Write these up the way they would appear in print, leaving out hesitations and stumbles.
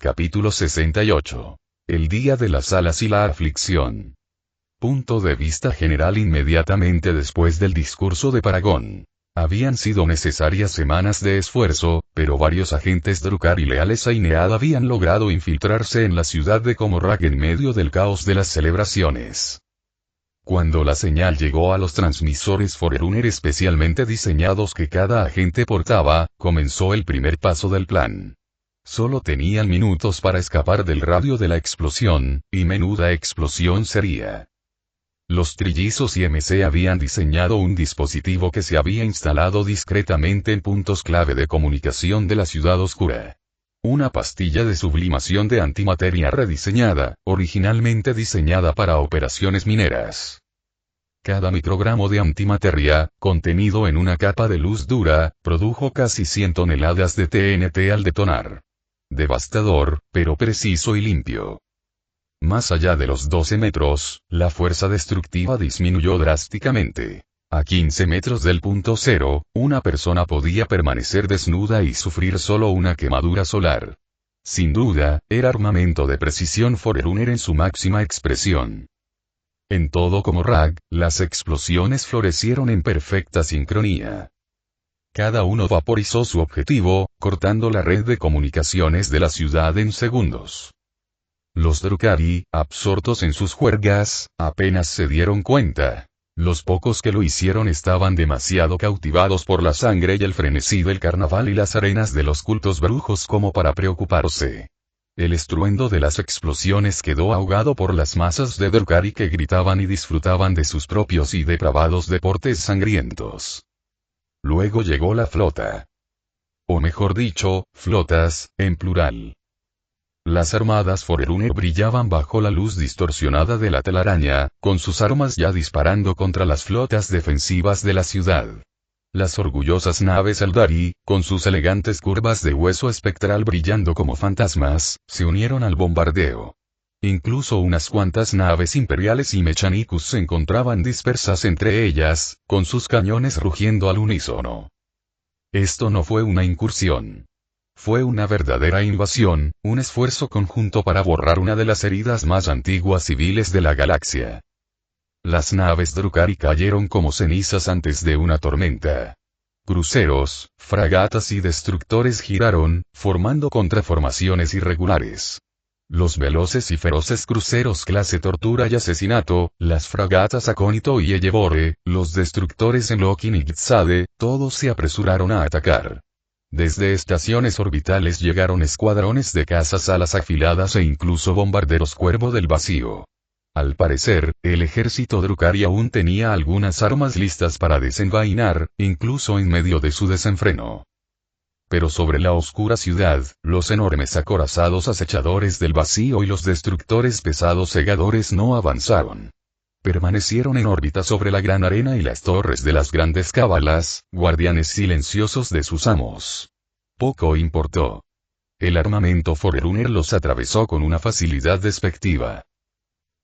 Capítulo 68. El día de las alas y la aflicción. Punto de vista general. Inmediatamente después del discurso de Paragón. Habían sido necesarias semanas de esfuerzo, pero varios agentes Drukhari leales a Inead habían logrado infiltrarse en la ciudad de Comorrag en medio del caos de las celebraciones. Cuando la señal llegó a los transmisores Forerunner especialmente diseñados que cada agente portaba, comenzó el primer paso del plan. Solo tenían minutos para escapar del radio de la explosión, y menuda explosión sería. Los trillizos y MC habían diseñado un dispositivo que se había instalado discretamente en puntos clave de comunicación de la ciudad oscura. Una pastilla de sublimación de antimateria rediseñada, originalmente diseñada para operaciones mineras. Cada microgramo de antimateria, contenido en una capa de luz dura, produjo casi 100 toneladas de TNT al detonar. Devastador, pero preciso y limpio. Más allá de los 12 metros, la fuerza destructiva disminuyó drásticamente. A 15 metros del punto cero, una persona podía permanecer desnuda y sufrir solo una quemadura solar. Sin duda, era armamento de precisión Forerunner en su máxima expresión. En todo Comorrag, las explosiones florecieron en perfecta sincronía. Cada uno vaporizó su objetivo, cortando la red de comunicaciones de la ciudad en segundos. Los Drukhari, absortos en sus juergas, apenas se dieron cuenta. Los pocos que lo hicieron estaban demasiado cautivados por la sangre y el frenesí del carnaval y las arenas de los cultos brujos como para preocuparse. El estruendo de las explosiones quedó ahogado por las masas de Drukhari que gritaban y disfrutaban de sus propios y depravados deportes sangrientos. Luego llegó la flota. O mejor dicho, flotas, en plural. Las armadas Forerunner brillaban bajo la luz distorsionada de la telaraña, con sus armas ya disparando contra las flotas defensivas de la ciudad. Las orgullosas naves Eldari, con sus elegantes curvas de hueso espectral brillando como fantasmas, se unieron al bombardeo. Incluso unas cuantas naves imperiales y Mechanicus se encontraban dispersas entre ellas, con sus cañones rugiendo al unísono. Esto no fue una incursión. Fue una verdadera invasión, un esfuerzo conjunto para borrar una de las heridas más antiguas civiles de la galaxia. Las naves Drukhari cayeron como cenizas antes de una tormenta. Cruceros, fragatas y destructores giraron, formando contraformaciones irregulares. Los veloces y feroces cruceros clase Tortura y Asesinato, las fragatas Acónito y Ellebore, los destructores Enlokin y Gitzade, todos se apresuraron a atacar. Desde estaciones orbitales llegaron escuadrones de cazas alas afiladas e incluso bombarderos Cuervo del Vacío. Al parecer, el ejército Drukhari aún tenía algunas armas listas para desenvainar, incluso en medio de su desenfreno. Pero sobre la oscura ciudad, los enormes acorazados acechadores del vacío y los destructores pesados segadores no avanzaron. Permanecieron en órbita sobre la gran arena y las torres de las grandes cábalas, guardianes silenciosos de sus amos. Poco importó. El armamento Forerunner los atravesó con una facilidad despectiva.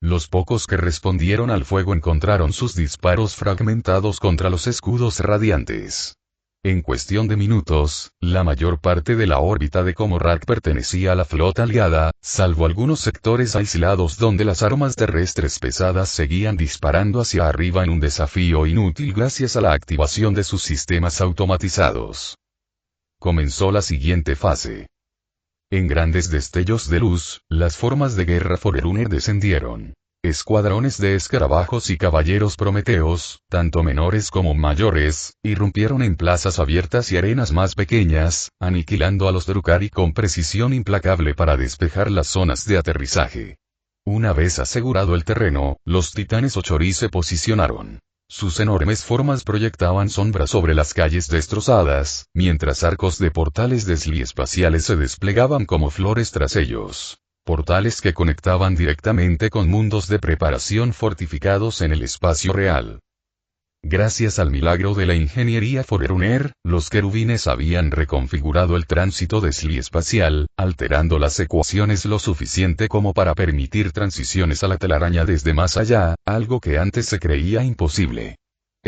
Los pocos que respondieron al fuego encontraron sus disparos fragmentados contra los escudos radiantes. En cuestión de minutos, la mayor parte de la órbita de Comorrag pertenecía a la flota aliada, salvo algunos sectores aislados donde las armas terrestres pesadas seguían disparando hacia arriba en un desafío inútil gracias a la activación de sus sistemas automatizados. Comenzó la siguiente fase. En grandes destellos de luz, las formas de guerra Forerunner descendieron. Escuadrones de escarabajos y caballeros prometeos, tanto menores como mayores, irrumpieron en plazas abiertas y arenas más pequeñas, aniquilando a los Drukhari con precisión implacable para despejar las zonas de aterrizaje. Una vez asegurado el terreno, los titanes Ochori se posicionaron. Sus enormes formas proyectaban sombras sobre las calles destrozadas, mientras arcos de portales desliespaciales se desplegaban como flores tras ellos. Portales que conectaban directamente con mundos de preparación fortificados en el espacio real. Gracias al milagro de la ingeniería Forerunner, los querubines habían reconfigurado el tránsito desliespacial, alterando las ecuaciones lo suficiente como para permitir transiciones a la telaraña desde más allá, algo que antes se creía imposible.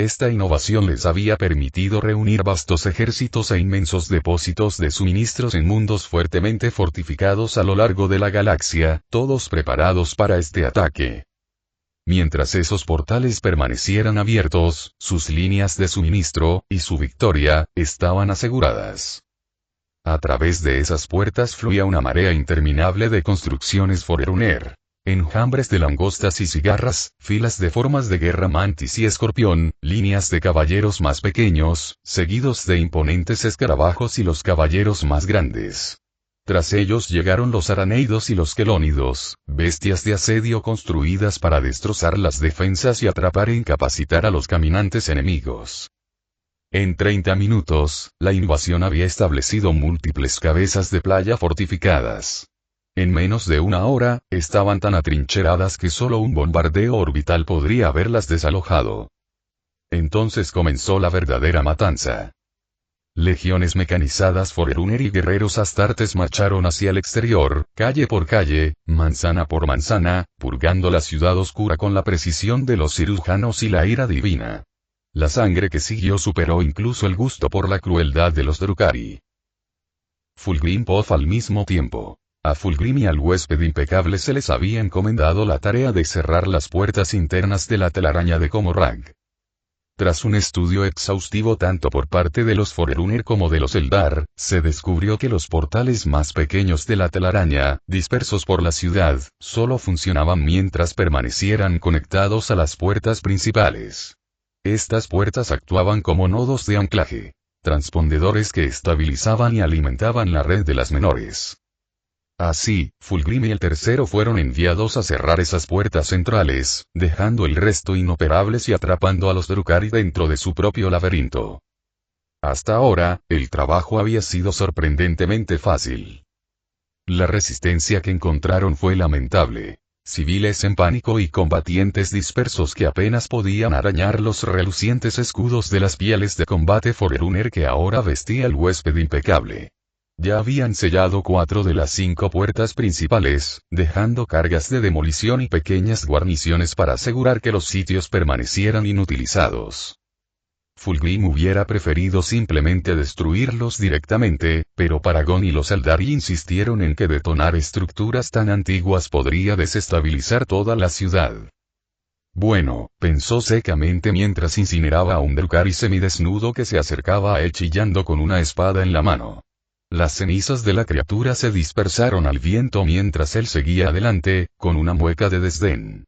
Esta innovación les había permitido reunir vastos ejércitos e inmensos depósitos de suministros en mundos fuertemente fortificados a lo largo de la galaxia, todos preparados para este ataque. Mientras esos portales permanecieran abiertos, sus líneas de suministro, y su victoria, estaban aseguradas. A través de esas puertas fluía una marea interminable de construcciones Forerunner. Enjambres de langostas y cigarras, filas de formas de guerra mantis y escorpión, líneas de caballeros más pequeños, seguidos de imponentes escarabajos y los caballeros más grandes. Tras ellos llegaron los araneidos y los quelónidos, bestias de asedio construidas para destrozar las defensas y atrapar e incapacitar a los caminantes enemigos. En 30 minutos, la invasión había establecido múltiples cabezas de playa fortificadas. En menos de una hora, estaban tan atrincheradas que solo un bombardeo orbital podría haberlas desalojado. Entonces comenzó la verdadera matanza. Legiones mecanizadas Forerunner y guerreros astartes marcharon hacia el exterior, calle por calle, manzana por manzana, purgando la ciudad oscura con la precisión de los cirujanos y la ira divina. La sangre que siguió superó incluso el gusto por la crueldad de los Drukhari. Fulgrim Poth al mismo tiempo. A Fulgrim y al huésped impecable se les había encomendado la tarea de cerrar las puertas internas de la telaraña de Comorrag. Tras un estudio exhaustivo tanto por parte de los Forerunner como de los Eldar, se descubrió que los portales más pequeños de la telaraña, dispersos por la ciudad, solo funcionaban mientras permanecieran conectados a las puertas principales. Estas puertas actuaban como nodos de anclaje, transpondedores que estabilizaban y alimentaban la red de las menores. Así, Fulgrim y el tercero fueron enviados a cerrar esas puertas centrales, dejando el resto inoperables y atrapando a los Drukhari dentro de su propio laberinto. Hasta ahora, el trabajo había sido sorprendentemente fácil. La resistencia que encontraron fue lamentable. Civiles en pánico y combatientes dispersos que apenas podían arañar los relucientes escudos de las pieles de combate Forerunner que ahora vestía el huésped impecable. Ya habían sellado 4 de las 5 puertas principales, dejando cargas de demolición y pequeñas guarniciones para asegurar que los sitios permanecieran inutilizados. Fulgrim hubiera preferido simplemente destruirlos directamente, pero Paragon y los Eldari insistieron en que detonar estructuras tan antiguas podría desestabilizar toda la ciudad. Bueno, pensó secamente mientras incineraba a un Drukhari semidesnudo que se acercaba a él chillando con una espada en la mano. Las cenizas de la criatura se dispersaron al viento mientras él seguía adelante, con una mueca de desdén.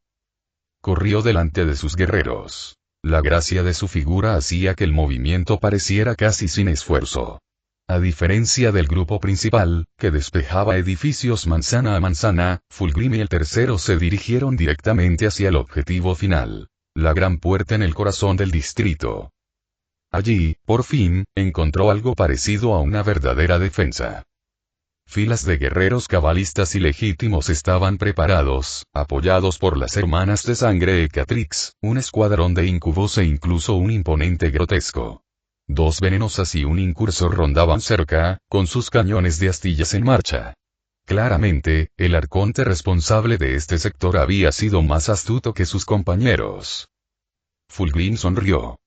Corrió delante de sus guerreros. La gracia de su figura hacía que el movimiento pareciera casi sin esfuerzo. A diferencia del grupo principal, que despejaba edificios manzana a manzana, Fulgrim y el tercero se dirigieron directamente hacia el objetivo final. La gran puerta en el corazón del distrito. Allí, por fin, encontró algo parecido a una verdadera defensa. Filas de guerreros cabalistas y legítimos estaban preparados, apoyados por las hermanas de sangre Hecatrix, un escuadrón de incubos e incluso un imponente grotesco. 2 venenosas y un incursor rondaban cerca, con sus cañones de astillas en marcha. Claramente, el arconte responsable de este sector había sido más astuto que sus compañeros. Fulgrim sonrió.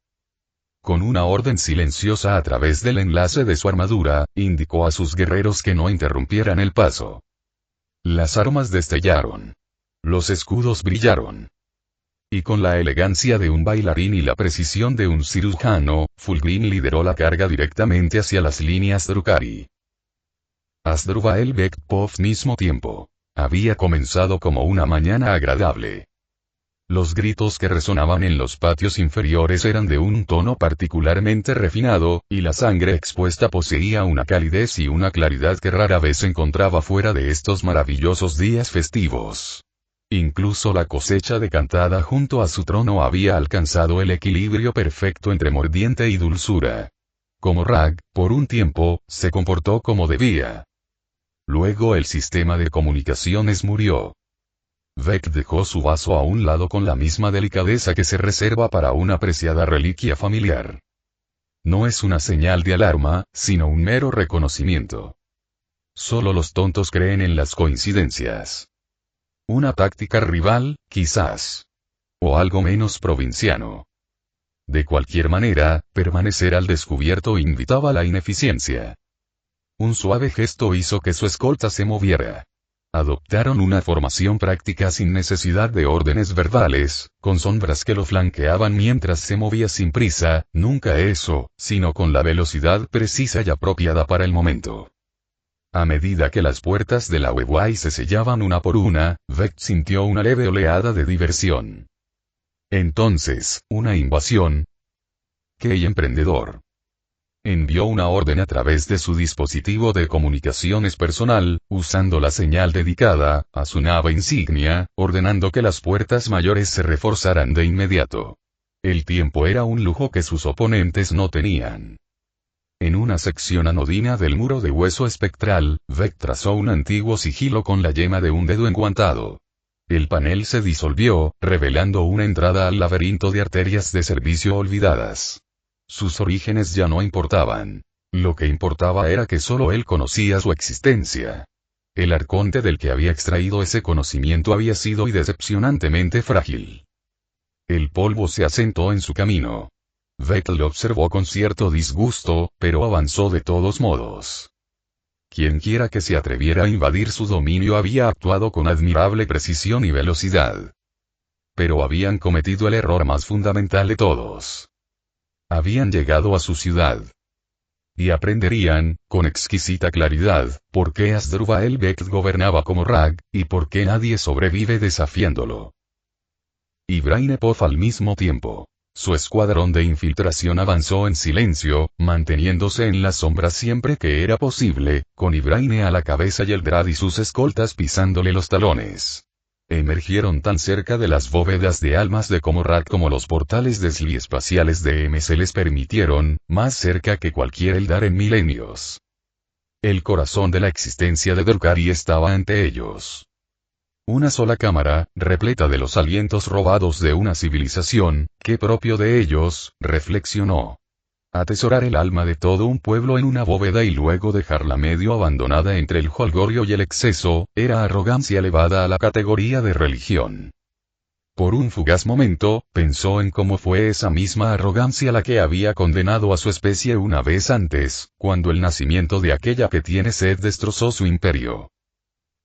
Con una orden silenciosa a través del enlace de su armadura, indicó a sus guerreros que no interrumpieran el paso. Las armas destellaron. Los escudos brillaron. Y con la elegancia de un bailarín y la precisión de un cirujano, Fulgrim lideró la carga directamente hacia las líneas Drukhari. Asdrúbal Beck-Poth mismo tiempo. Había comenzado como una mañana agradable. Los gritos que resonaban en los patios inferiores eran de un tono particularmente refinado, y la sangre expuesta poseía una calidez y una claridad que rara vez se encontraba fuera de estos maravillosos días festivos. Incluso la cosecha decantada junto a su trono había alcanzado el equilibrio perfecto entre mordiente y dulzura. Comorrag, por un tiempo, se comportó como debía. Luego el sistema de comunicaciones murió. Vec dejó su vaso a un lado con la misma delicadeza que se reserva para una preciada reliquia familiar. No es una señal de alarma, sino un mero reconocimiento. Solo los tontos creen en las coincidencias. Una táctica rival, quizás. O algo menos provinciano. De cualquier manera, permanecer al descubierto invitaba a la ineficiencia. Un suave gesto hizo que su escolta se moviera. Adoptaron una formación práctica sin necesidad de órdenes verbales, con sombras que lo flanqueaban mientras se movía sin prisa, nunca eso, sino con la velocidad precisa y apropiada para el momento. A medida que las puertas de la Weway se sellaban una por una, Vect sintió una leve oleada de diversión. Entonces, una invasión. ¡Qué emprendedor! Envió una orden a través de su dispositivo de comunicaciones personal, usando la señal dedicada a su nave insignia, ordenando que las puertas mayores se reforzaran de inmediato. El tiempo era un lujo que sus oponentes no tenían. En una sección anodina del muro de hueso espectral, Vect trazó un antiguo sigilo con la yema de un dedo enguantado. El panel se disolvió, revelando una entrada al laberinto de arterias de servicio olvidadas. Sus orígenes ya no importaban. Lo que importaba era que solo él conocía su existencia. El arconte del que había extraído ese conocimiento había sido decepcionantemente frágil. El polvo se asentó en su camino. Vect lo observó con cierto disgusto, pero avanzó de todos modos. Quienquiera que se atreviera a invadir su dominio había actuado con admirable precisión y velocidad. Pero habían cometido el error más fundamental de todos. Habían llegado a su ciudad. Y aprenderían, con exquisita claridad, por qué Asdrúbal Vect gobernaba como Rag, y por qué nadie sobrevive desafiándolo. Y Brainepov al mismo tiempo. Su escuadrón de infiltración avanzó en silencio, manteniéndose en las sombras siempre que era posible, con Ibraine a la cabeza y Eldrad y sus escoltas pisándole los talones. Emergieron tan cerca de las bóvedas de almas de Comorrat como los portales desliespaciales de MC les permitieron, más cerca que cualquier Eldar en milenios. El corazón de la existencia de Drukari estaba ante ellos. Una sola cámara, repleta de los alientos robados de una civilización, que propio de ellos, reflexionó. Atesorar el alma de todo un pueblo en una bóveda y luego dejarla medio abandonada entre el jolgorio y el exceso, era arrogancia elevada a la categoría de religión. Por un fugaz momento, pensó en cómo fue esa misma arrogancia la que había condenado a su especie una vez antes, cuando el nacimiento de aquella que tiene sed destrozó su imperio.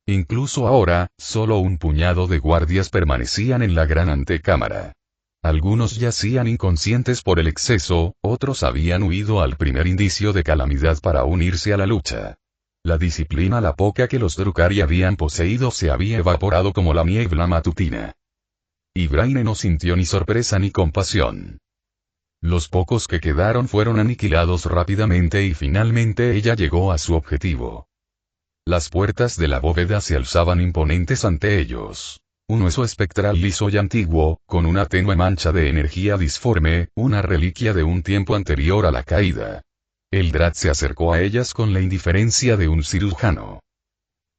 Incluso ahora, solo un puñado de guardias permanecían en la gran antecámara. Algunos yacían inconscientes por el exceso, otros habían huido al primer indicio de calamidad para unirse a la lucha. La disciplina, la poca que los Drukari habían poseído, se había evaporado como la niebla matutina. Ibraine no sintió ni sorpresa ni compasión. Los pocos que quedaron fueron aniquilados rápidamente y finalmente ella llegó a su objetivo. Las puertas de la bóveda se alzaban imponentes ante ellos. Un hueso espectral liso y antiguo, con una tenue mancha de energía disforme, una reliquia de un tiempo anterior a la caída. Eldrad se acercó a ellas con la indiferencia de un cirujano.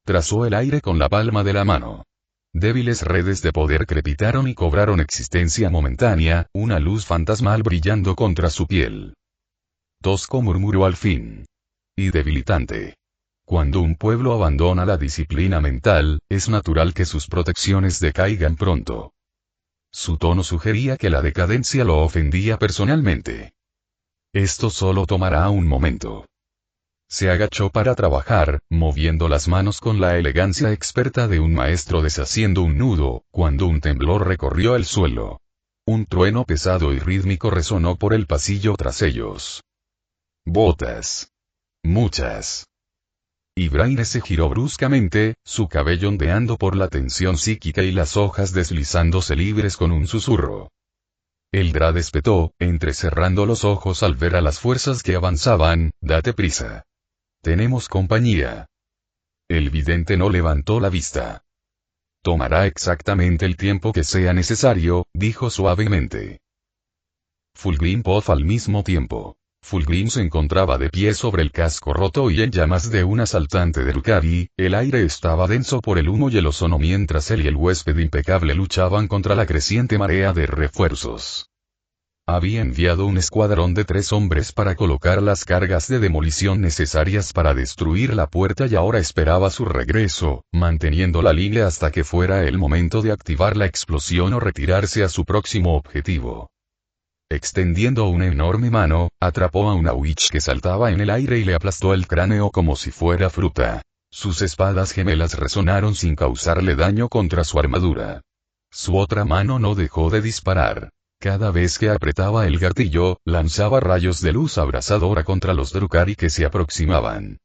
Trazó el aire con la palma de la mano. Débiles redes de poder crepitaron y cobraron existencia momentánea, una luz fantasmal brillando contra su piel. Tosco murmuró al fin. Y debilitante. Cuando un pueblo abandona la disciplina mental, es natural que sus protecciones decaigan pronto. Su tono sugería que la decadencia lo ofendía personalmente. Esto solo tomará un momento. Se agachó para trabajar, moviendo las manos con la elegancia experta de un maestro deshaciendo un nudo, cuando un temblor recorrió el suelo. Un trueno pesado y rítmico resonó por el pasillo tras ellos. Botas. Muchas. Ibraine se giró bruscamente, su cabello ondeando por la tensión psíquica y las hojas deslizándose libres con un susurro. Eldrad espetó, entrecerrando los ojos al ver a las fuerzas que avanzaban. Date prisa. Tenemos compañía. El vidente no levantó la vista. Tomará exactamente el tiempo que sea necesario, dijo suavemente. Fulgrim Poth al mismo tiempo. Fulgrim se encontraba de pie sobre el casco roto y en llamas de un asaltante de Drukari. El aire estaba denso por el humo y el ozono mientras él y el huésped impecable luchaban contra la creciente marea de refuerzos. Había enviado un escuadrón de 3 hombres para colocar las cargas de demolición necesarias para destruir la puerta y ahora esperaba su regreso, manteniendo la línea hasta que fuera el momento de activar la explosión o retirarse a su próximo objetivo. Extendiendo una enorme mano, atrapó a una witch que saltaba en el aire y le aplastó el cráneo como si fuera fruta. Sus espadas gemelas resonaron sin causarle daño contra su armadura. Su otra mano no dejó de disparar. Cada vez que apretaba el gatillo, lanzaba rayos de luz abrasadora contra los Drukhari que se aproximaban.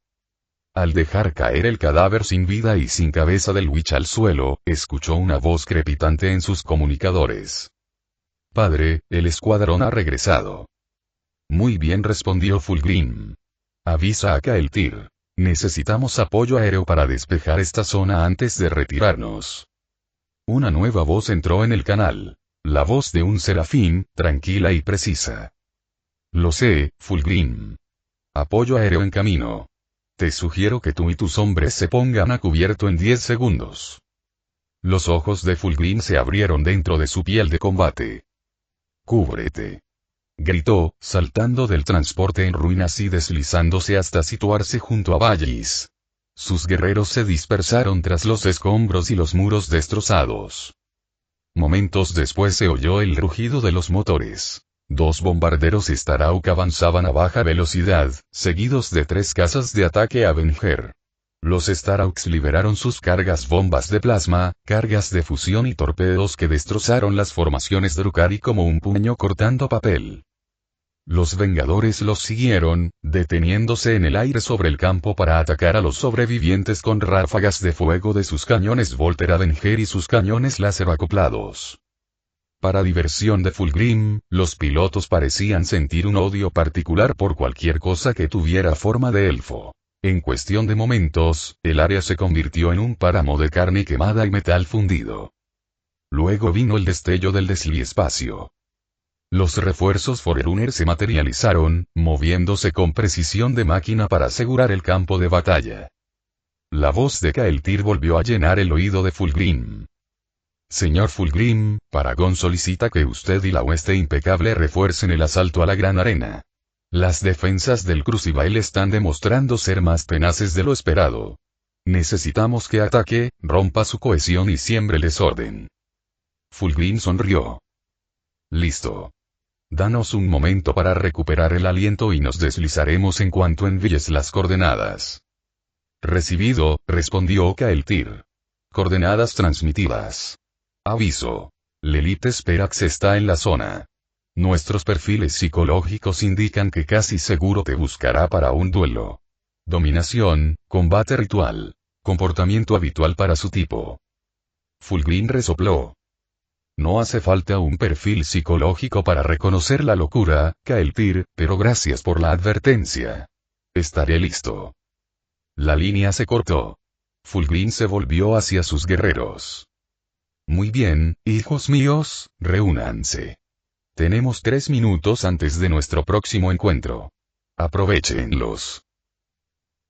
Al dejar caer el cadáver sin vida y sin cabeza del witch al suelo, escuchó una voz crepitante en sus comunicadores. Padre, el escuadrón ha regresado. Muy bien, respondió Fulgrim. Avisa a Kael'thir. Necesitamos apoyo aéreo para despejar esta zona antes de retirarnos. Una nueva voz entró en el canal. La voz de un serafín, tranquila y precisa. Lo sé, Fulgrim. Apoyo aéreo en camino. Te sugiero que tú y tus hombres se pongan a cubierto en 10 segundos. Los ojos de Fulgrim se abrieron dentro de su piel de combate. ¡Cúbrete!, gritó, saltando del transporte en ruinas y deslizándose hasta situarse junto a Vallis. Sus guerreros se dispersaron tras los escombros y los muros destrozados. Momentos después se oyó el rugido de los motores. 2 bombarderos Starhawk avanzaban a baja velocidad, seguidos de 3 cazas de ataque Avenger. Los Starhawks liberaron sus cargas bombas de plasma, cargas de fusión y torpedos que destrozaron las formaciones Drukhari como un puño cortando papel. Los Vengadores los siguieron, deteniéndose en el aire sobre el campo para atacar a los sobrevivientes con ráfagas de fuego de sus cañones Volter Avenger y sus cañones láser acoplados. Para diversión de Fulgrim, los pilotos parecían sentir un odio particular por cualquier cosa que tuviera forma de elfo. En cuestión de momentos, el área se convirtió en un páramo de carne quemada y metal fundido. Luego vino el destello del desliespacio. Los refuerzos Forerunner se materializaron, moviéndose con precisión de máquina para asegurar el campo de batalla. La voz de Kael'thir volvió a llenar el oído de Fulgrim. Señor Fulgrim, Paragon solicita que usted y la hueste impecable refuercen el asalto a la Gran Arena. Las defensas del Crucible están demostrando ser más tenaces de lo esperado. Necesitamos que ataque, rompa su cohesión y siembre el desorden. Fulgrim sonrió. Listo. Danos un momento para recuperar el aliento y nos deslizaremos en cuanto envíes las coordenadas. Recibido, respondió Kael'thir. Coordenadas transmitidas. Aviso. Lelith Sperax está en la zona. Nuestros perfiles psicológicos indican que casi seguro te buscará para un duelo. Dominación, combate ritual. Comportamiento habitual para su tipo. Fulgrim resopló. No hace falta un perfil psicológico para reconocer la locura, Kael'thir, pero gracias por la advertencia. Estaré listo. La línea se cortó. Fulgrim se volvió hacia sus guerreros. Muy bien, hijos míos, reúnanse. Tenemos 3 minutos antes de nuestro próximo encuentro. Aprovéchenlos.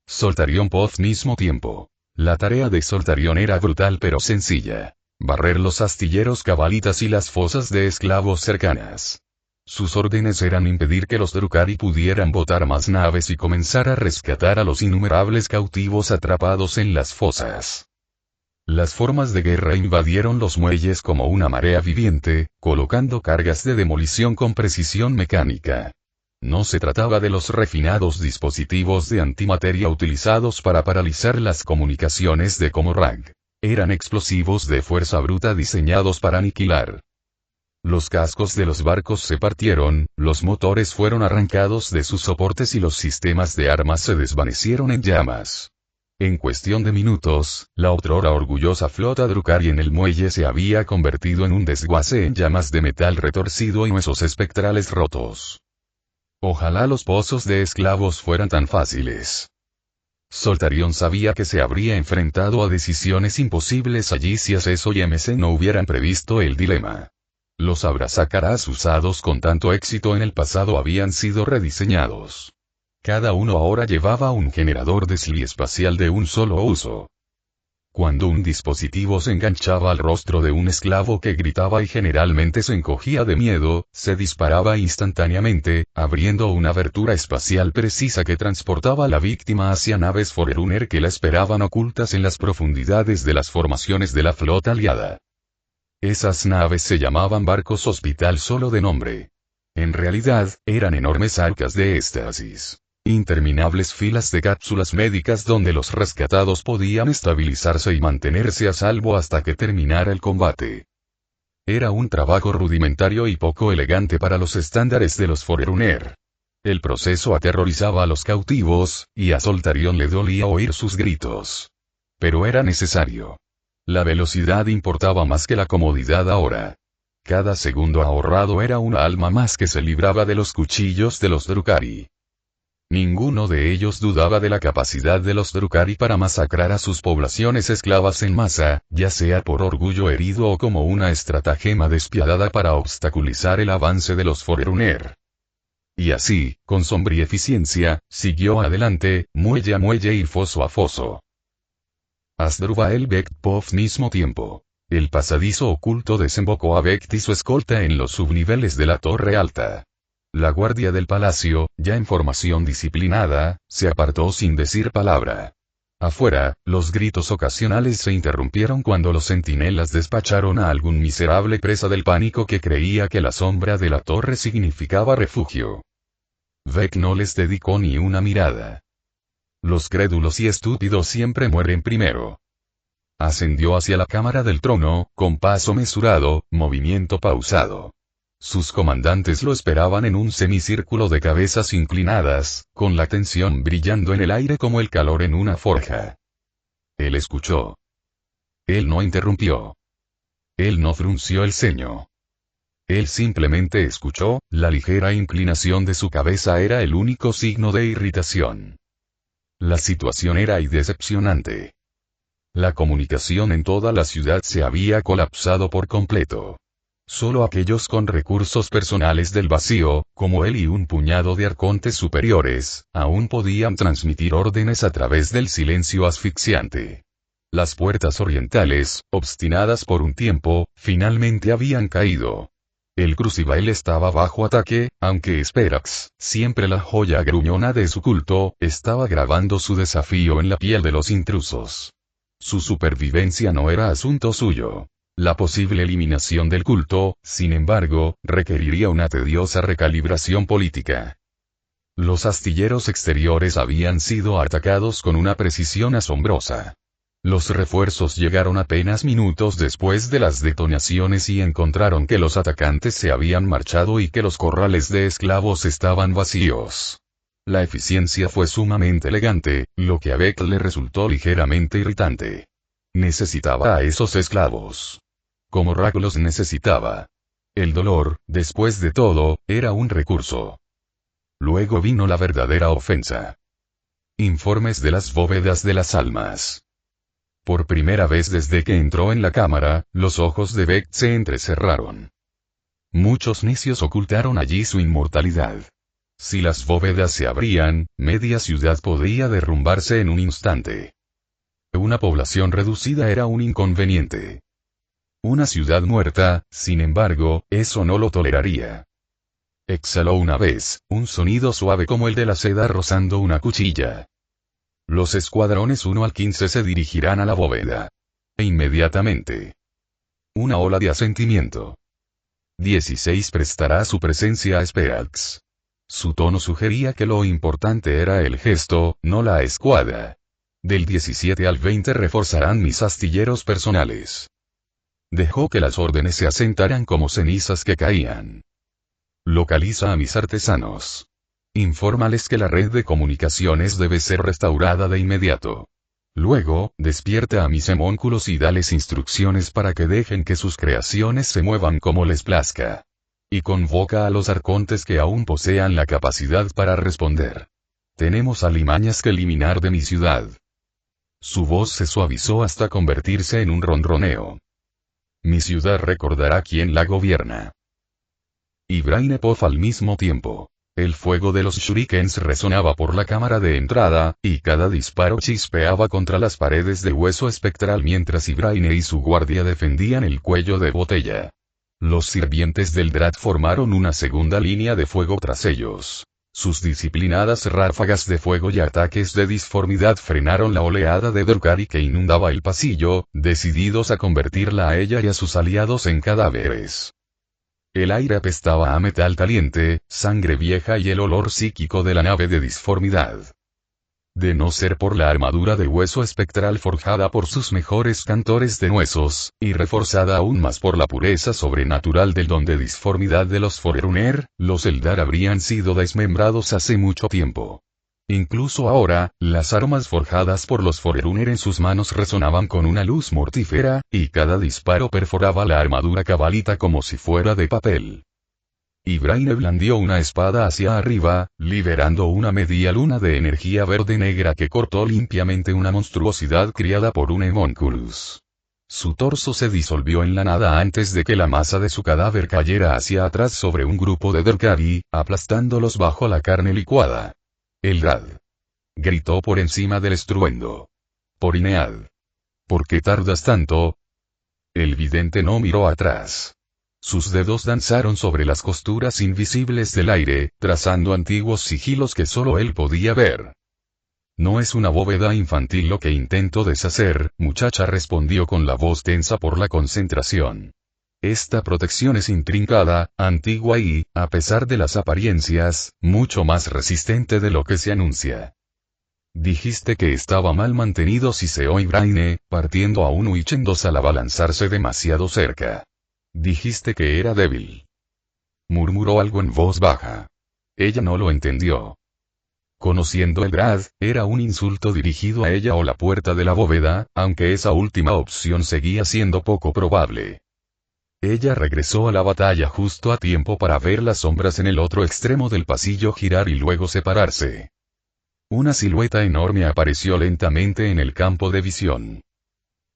Soltarion Poz mismo tiempo. La tarea de Soltarion era brutal pero sencilla. Barrer los astilleros cabalitas y las fosas de esclavos cercanas. Sus órdenes eran impedir que los Drukhari pudieran botar más naves y comenzar a rescatar a los innumerables cautivos atrapados en las fosas. Las formas de guerra invadieron los muelles como una marea viviente, colocando cargas de demolición con precisión mecánica. No se trataba de los refinados dispositivos de antimateria utilizados para paralizar las comunicaciones de Comorrag. Eran explosivos de fuerza bruta diseñados para aniquilar. Los cascos de los barcos se partieron, los motores fueron arrancados de sus soportes y los sistemas de armas se desvanecieron en llamas. En cuestión de minutos, la otrora orgullosa flota Drukhari en el muelle se había convertido en un desguace en llamas de metal retorcido y huesos espectrales rotos. Ojalá los pozos de esclavos fueran tan fáciles. Soltarion sabía que se habría enfrentado a decisiones imposibles allí si Aceso y MC no hubieran previsto el dilema. Los abrazacaras usados con tanto éxito en el pasado habían sido rediseñados. Cada uno ahora llevaba un generador desliespacial de un solo uso. Cuando un dispositivo se enganchaba al rostro de un esclavo que gritaba y generalmente se encogía de miedo, se disparaba instantáneamente, abriendo una abertura espacial precisa que transportaba a la víctima hacia naves Forerunner que la esperaban ocultas en las profundidades de las formaciones de la flota aliada. Esas naves se llamaban barcos hospital solo de nombre. En realidad, eran enormes arcas de éxtasis. Interminables filas de cápsulas médicas donde los rescatados podían estabilizarse y mantenerse a salvo hasta que terminara el combate. Era un trabajo rudimentario y poco elegante para los estándares de los Forerunner. El proceso aterrorizaba a los cautivos, y a Soltarion le dolía oír sus gritos. Pero era necesario. La velocidad importaba más que la comodidad ahora. Cada segundo ahorrado era una alma más que se libraba de los cuchillos de los Drukhari. Ninguno de ellos dudaba de la capacidad de los Drukhari para masacrar a sus poblaciones esclavas en masa, ya sea por orgullo herido o como una estratagema despiadada para obstaculizar el avance de los Forerunner. Y así, con sombría eficiencia, siguió adelante, muelle a muelle y foso a foso. Asdrúbal Bekpov mismo tiempo. El pasadizo oculto desembocó a Vect y su escolta en los subniveles de la torre alta. La guardia del palacio, ya en formación disciplinada, se apartó sin decir palabra. Afuera, los gritos ocasionales se interrumpieron cuando los centinelas despacharon a algún miserable presa del pánico que creía que la sombra de la torre significaba refugio. Vect no les dedicó ni una mirada. Los crédulos y estúpidos siempre mueren primero. Ascendió hacia la cámara del trono, con paso mesurado, movimiento pausado. Sus comandantes lo esperaban en un semicírculo de cabezas inclinadas, con la tensión brillando en el aire como el calor en una forja. Él escuchó. Él no interrumpió. Él no frunció el ceño. Él simplemente escuchó, la ligera inclinación de su cabeza era el único signo de irritación. La situación era decepcionante. La comunicación en toda la ciudad se había colapsado por completo. Solo aquellos con recursos personales del vacío, como él y un puñado de arcontes superiores, aún podían transmitir órdenes a través del silencio asfixiante. Las puertas orientales, obstinadas por un tiempo, finalmente habían caído. El Crucible estaba bajo ataque, aunque Sperax, siempre la joya gruñona de su culto, estaba grabando su desafío en la piel de los intrusos. Su supervivencia no era asunto suyo. La posible eliminación del culto, sin embargo, requeriría una tediosa recalibración política. Los astilleros exteriores habían sido atacados con una precisión asombrosa. Los refuerzos llegaron apenas minutos después de las detonaciones y encontraron que los atacantes se habían marchado y que los corrales de esclavos estaban vacíos. La eficiencia fue sumamente elegante, lo que a Beck le resultó ligeramente irritante. Necesitaba a esos esclavos. Como Rack los necesitaba. El dolor, después de todo, era un recurso. Luego vino la verdadera ofensa. Informes de las bóvedas de las almas. Por primera vez desde que entró en la cámara, los ojos de Beck se entrecerraron. Muchos necios ocultaron allí su inmortalidad. Si las bóvedas se abrían, media ciudad podría derrumbarse en un instante. Una población reducida era un inconveniente. Una ciudad muerta, sin embargo, eso no lo toleraría. Exhaló una vez, un sonido suave como el de la seda rozando una cuchilla. Los escuadrones 1 al 15 se dirigirán a la bóveda. Inmediatamente. Una ola de asentimiento. 16 prestará su presencia a Sperax. Su tono sugería que lo importante era el gesto, no la escuadra. Del 17 al 20 reforzarán mis astilleros personales. Dejó que las órdenes se asentaran como cenizas que caían. Localiza a mis artesanos. Infórmales que la red de comunicaciones debe ser restaurada de inmediato. Luego, despierta a mis homúnculos y dales instrucciones para que dejen que sus creaciones se muevan como les plazca. Y convoca a los arcontes que aún posean la capacidad para responder. Tenemos alimañas que eliminar de mi ciudad. Su voz se suavizó hasta convertirse en un ronroneo. Mi ciudad recordará quién la gobierna. Y Brainepov al mismo tiempo. El fuego de los shurikens resonaba por la cámara de entrada, y cada disparo chispeaba contra las paredes de hueso espectral mientras Ibraine y su guardia defendían el cuello de botella. Los sirvientes del Drat formaron una segunda línea de fuego tras ellos. Sus disciplinadas ráfagas de fuego y ataques de disformidad frenaron la oleada de Drukhari que inundaba el pasillo, decididos a convertirla a ella y a sus aliados en cadáveres. El aire apestaba a metal caliente, sangre vieja y el olor psíquico de la nave de disformidad. De no ser por la armadura de hueso espectral forjada por sus mejores cantores de huesos, y reforzada aún más por la pureza sobrenatural del don de disformidad de los Forerunner, los Eldar habrían sido desmembrados hace mucho tiempo. Incluso ahora, las armas forjadas por los Forerunner en sus manos resonaban con una luz mortífera, y cada disparo perforaba la armadura cabalita como si fuera de papel. Ybraine blandió una espada hacia arriba, liberando una media luna de energía verde-negra que cortó limpiamente una monstruosidad criada por un Homunculus. Su torso se disolvió en la nada antes de que la masa de su cadáver cayera hacia atrás sobre un grupo de Derkari, aplastándolos bajo la carne licuada. Elrad. Gritó por encima del estruendo. Porinead. ¿Por qué tardas tanto? El vidente no miró atrás. Sus dedos danzaron sobre las costuras invisibles del aire, trazando antiguos sigilos que solo él podía ver. No es una bóveda infantil lo que intento deshacer, muchacha, respondió con la voz tensa por la concentración. Esta protección es intrincada, antigua y, a pesar de las apariencias, mucho más resistente de lo que se anuncia. Dijiste que estaba mal mantenido, siseó Ybraine, partiendo a un Witch en dos al abalanzarse demasiado cerca. Dijiste que era débil. Murmuró algo en voz baja. Ella no lo entendió. Conociendo Elrad, era un insulto dirigido a ella o la puerta de la bóveda, aunque esa última opción seguía siendo poco probable. Ella regresó a la batalla justo a tiempo para ver las sombras en el otro extremo del pasillo girar y luego separarse. Una silueta enorme apareció lentamente en el campo de visión.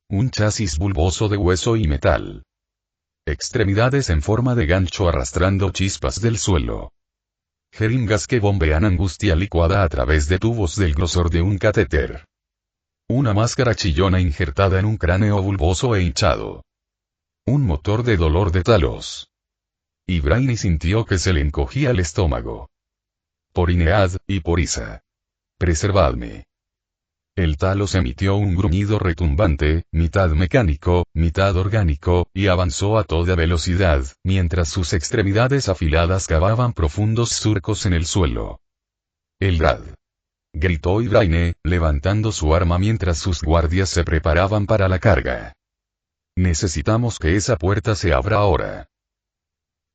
Un chasis bulboso de hueso y metal. Extremidades en forma de gancho arrastrando chispas del suelo. Jeringas que bombean angustia licuada a través de tubos del grosor de un catéter. Una máscara chillona injertada en un cráneo bulboso e hinchado. Un motor de dolor de talos. Ybraine sintió que se le encogía el estómago. Porinead, y Porisa. Preservadme. El talos emitió un gruñido retumbante, mitad mecánico, mitad orgánico, y avanzó a toda velocidad, mientras sus extremidades afiladas cavaban profundos surcos en el suelo. Elrad. Gritó Ybraine, levantando su arma mientras sus guardias se preparaban para la carga. Necesitamos que esa puerta se abra ahora.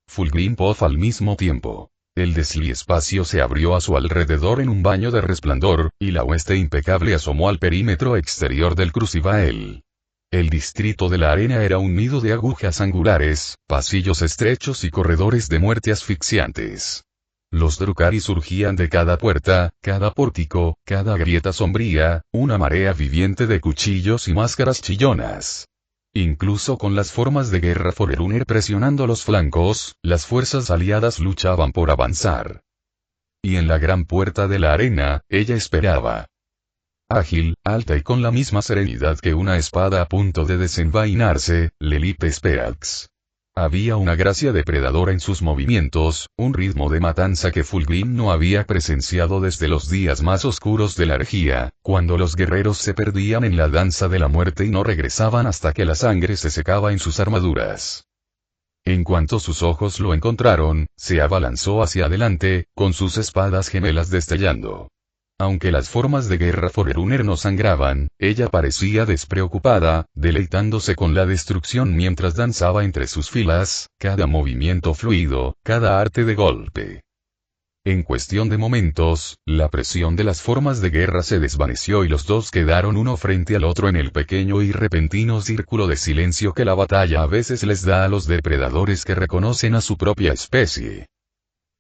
Fulgrim Poth al mismo tiempo. El desliespacio se abrió a su alrededor en un baño de resplandor, y la hueste impecable asomó al perímetro exterior del Crucivael. El distrito de la arena era un nido de agujas angulares, pasillos estrechos y corredores de muerte asfixiantes. Los Drukhari surgían de cada puerta, cada pórtico, cada grieta sombría, una marea viviente de cuchillos y máscaras chillonas. Incluso con las formas de guerra Forerunner presionando los flancos, las fuerzas aliadas luchaban por avanzar. Y en la gran puerta de la arena, ella esperaba. Ágil, alta y con la misma serenidad que una espada a punto de desenvainarse, Lelith Sperax. Había una gracia depredadora en sus movimientos, un ritmo de matanza que Fulgrim no había presenciado desde los días más oscuros de la herejía, cuando los guerreros se perdían en la danza de la muerte y no regresaban hasta que la sangre se secaba en sus armaduras. En cuanto sus ojos lo encontraron, se abalanzó hacia adelante, con sus espadas gemelas destellando. Aunque las formas de guerra Forerunner no sangraban, ella parecía despreocupada, deleitándose con la destrucción mientras danzaba entre sus filas, cada movimiento fluido, cada arte de golpe. En cuestión de momentos, la presión de las formas de guerra se desvaneció y los dos quedaron uno frente al otro en el pequeño y repentino círculo de silencio que la batalla a veces les da a los depredadores que reconocen a su propia especie.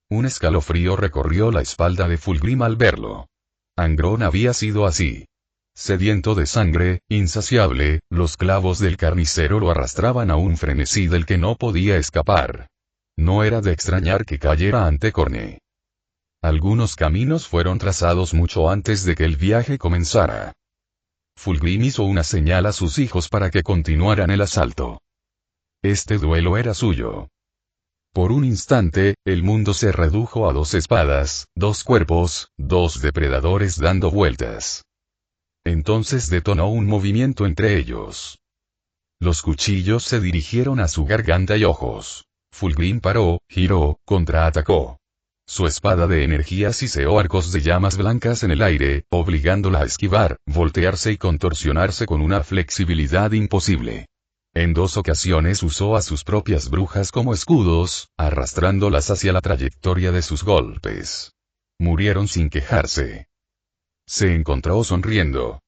Un escalofrío recorrió la espalda de Fulgrim al verlo. Angron había sido así. Sediento de sangre, insaciable, los clavos del carnicero lo arrastraban a un frenesí del que no podía escapar. No era de extrañar que cayera ante Khorne. Algunos caminos fueron trazados mucho antes de que el viaje comenzara. Fulgrim hizo una señal a sus hijos para que continuaran el asalto. Este duelo era suyo. Por un instante, el mundo se redujo a dos espadas, dos cuerpos, dos depredadores dando vueltas. Entonces detonó un movimiento entre ellos. Los cuchillos se dirigieron a su garganta y ojos. Fulgrim paró, giró, contraatacó. Su espada de energías hizo arcos de llamas blancas en el aire, obligándola a esquivar, voltearse y contorsionarse con una flexibilidad imposible. En 2 ocasiones usó a sus propias brujas como escudos, arrastrándolas hacia la trayectoria de sus golpes. Murieron sin quejarse. Se encontró sonriendo.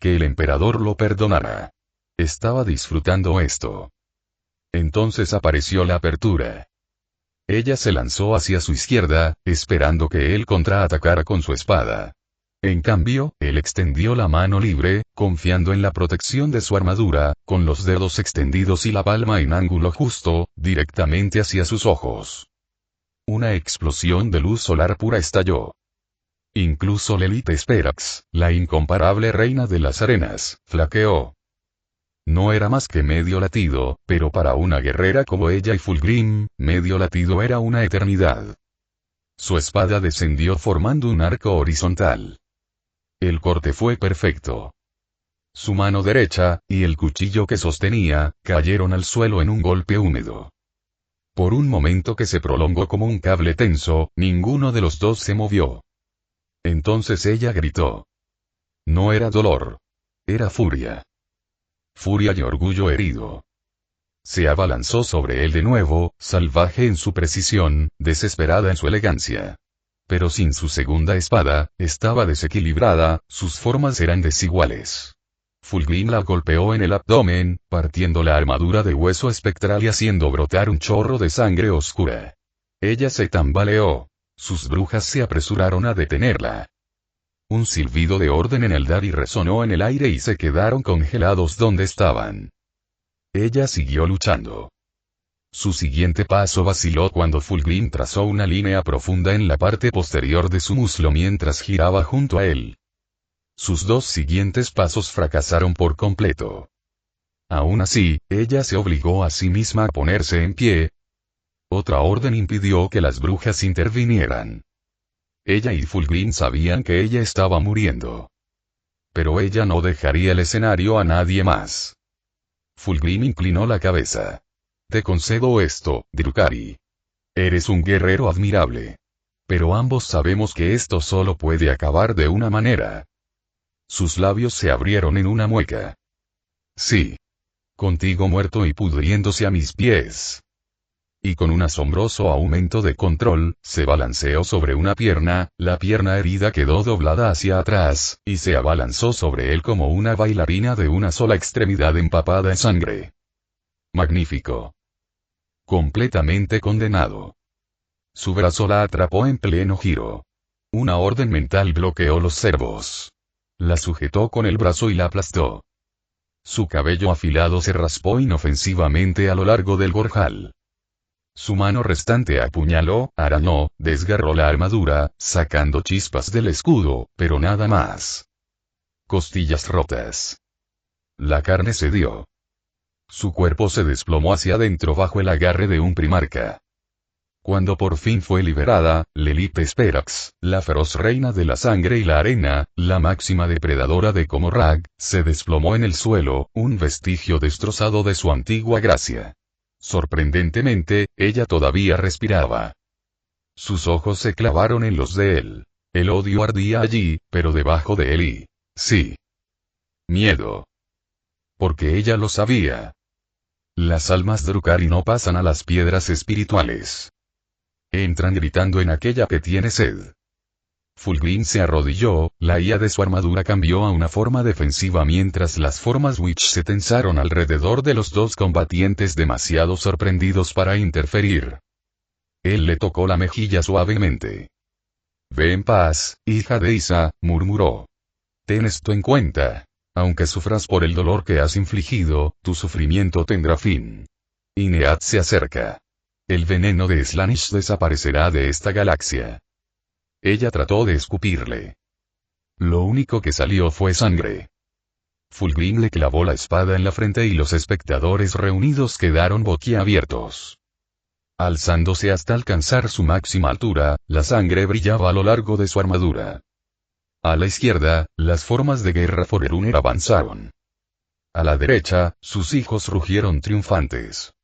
Que el emperador lo perdonara. Estaba disfrutando esto. Entonces apareció la apertura. Ella se lanzó hacia su izquierda, esperando que él contraatacara con su espada. En cambio, él extendió la mano libre, confiando en la protección de su armadura, con los dedos extendidos y la palma en ángulo justo, directamente hacia sus ojos. Una explosión de luz solar pura estalló. Incluso Lilith Sperax, la incomparable reina de las arenas, flaqueó. No era más que medio latido, pero para una guerrera como ella y Fulgrim, medio latido era una eternidad. Su espada descendió formando un arco horizontal. El corte fue perfecto. Su mano derecha, y el cuchillo que sostenía, cayeron al suelo en un golpe húmedo. Por un momento que se prolongó como un cable tenso, ninguno de los dos se movió. Entonces ella gritó. No era dolor. Era furia. Furia y orgullo herido. Se abalanzó sobre él de nuevo, salvaje en su precisión, desesperada en su elegancia. Pero sin su segunda espada, estaba desequilibrada, sus formas eran desiguales. Fulgrim la golpeó en el abdomen, partiendo la armadura de hueso espectral y haciendo brotar un chorro de sangre oscura. Ella se tambaleó. Sus brujas se apresuraron a detenerla. Un silbido de orden en Eldari resonó en el aire y se quedaron congelados donde estaban. Ella siguió luchando. Su siguiente paso vaciló cuando Fulgrim trazó una línea profunda en la parte posterior de su muslo mientras giraba junto a él. Sus 2 siguientes pasos fracasaron por completo. Aún así, ella se obligó a sí misma a ponerse en pie. Otra orden impidió que las brujas intervinieran. Ella y Fulgrim sabían que ella estaba muriendo. Pero ella no dejaría el escenario a nadie más. Fulgrim inclinó la cabeza. Te concedo esto, Drukhari. Eres un guerrero admirable. Pero ambos sabemos que esto solo puede acabar de una manera. Sus labios se abrieron en una mueca. Sí. Contigo muerto y pudriéndose a mis pies. Y con un asombroso aumento de control, se balanceó sobre una pierna, la pierna herida quedó doblada hacia atrás, y se abalanzó sobre él como una bailarina de una sola extremidad empapada en sangre. Magnífico. Completamente condenado. Su brazo la atrapó en pleno giro. Una orden mental bloqueó los servos. La sujetó con el brazo y la aplastó. Su cabello afilado se raspó inofensivamente a lo largo del gorjal. Su mano restante apuñaló, arañó, desgarró la armadura, sacando chispas del escudo, pero nada más. Costillas rotas. La carne cedió. Su cuerpo se desplomó hacia adentro bajo el agarre de un primarca. Cuando por fin fue liberada, Lilith Sperax, la feroz reina de la sangre y la arena, la máxima depredadora de Comorrag, se desplomó en el suelo, un vestigio destrozado de su antigua gracia. Sorprendentemente, ella todavía respiraba. Sus ojos se clavaron en los de él. El odio ardía allí, pero debajo de él y... sí. Miedo. Porque ella lo sabía. Las almas Drukhari no pasan a las piedras espirituales. Entran gritando en aquella que tiene sed. Fulgrim se arrodilló, la IA de su armadura cambió a una forma defensiva mientras las formas Witch se tensaron alrededor de los 2 combatientes demasiado sorprendidos para interferir. Él le tocó la mejilla suavemente. Ve en paz, hija de Isa, murmuró. Ten esto en cuenta. Aunque sufras por el dolor que has infligido, tu sufrimiento tendrá fin. Inead se acerca. El veneno de Slaanesh desaparecerá de esta galaxia. Ella trató de escupirle. Lo único que salió fue sangre. Fulgrim le clavó la espada en la frente y los espectadores reunidos quedaron boquiabiertos. Alzándose hasta alcanzar su máxima altura, la sangre brillaba a lo largo de su armadura. A la izquierda, las formas de guerra Forerunner avanzaron. A la derecha, sus hijos rugieron triunfantes.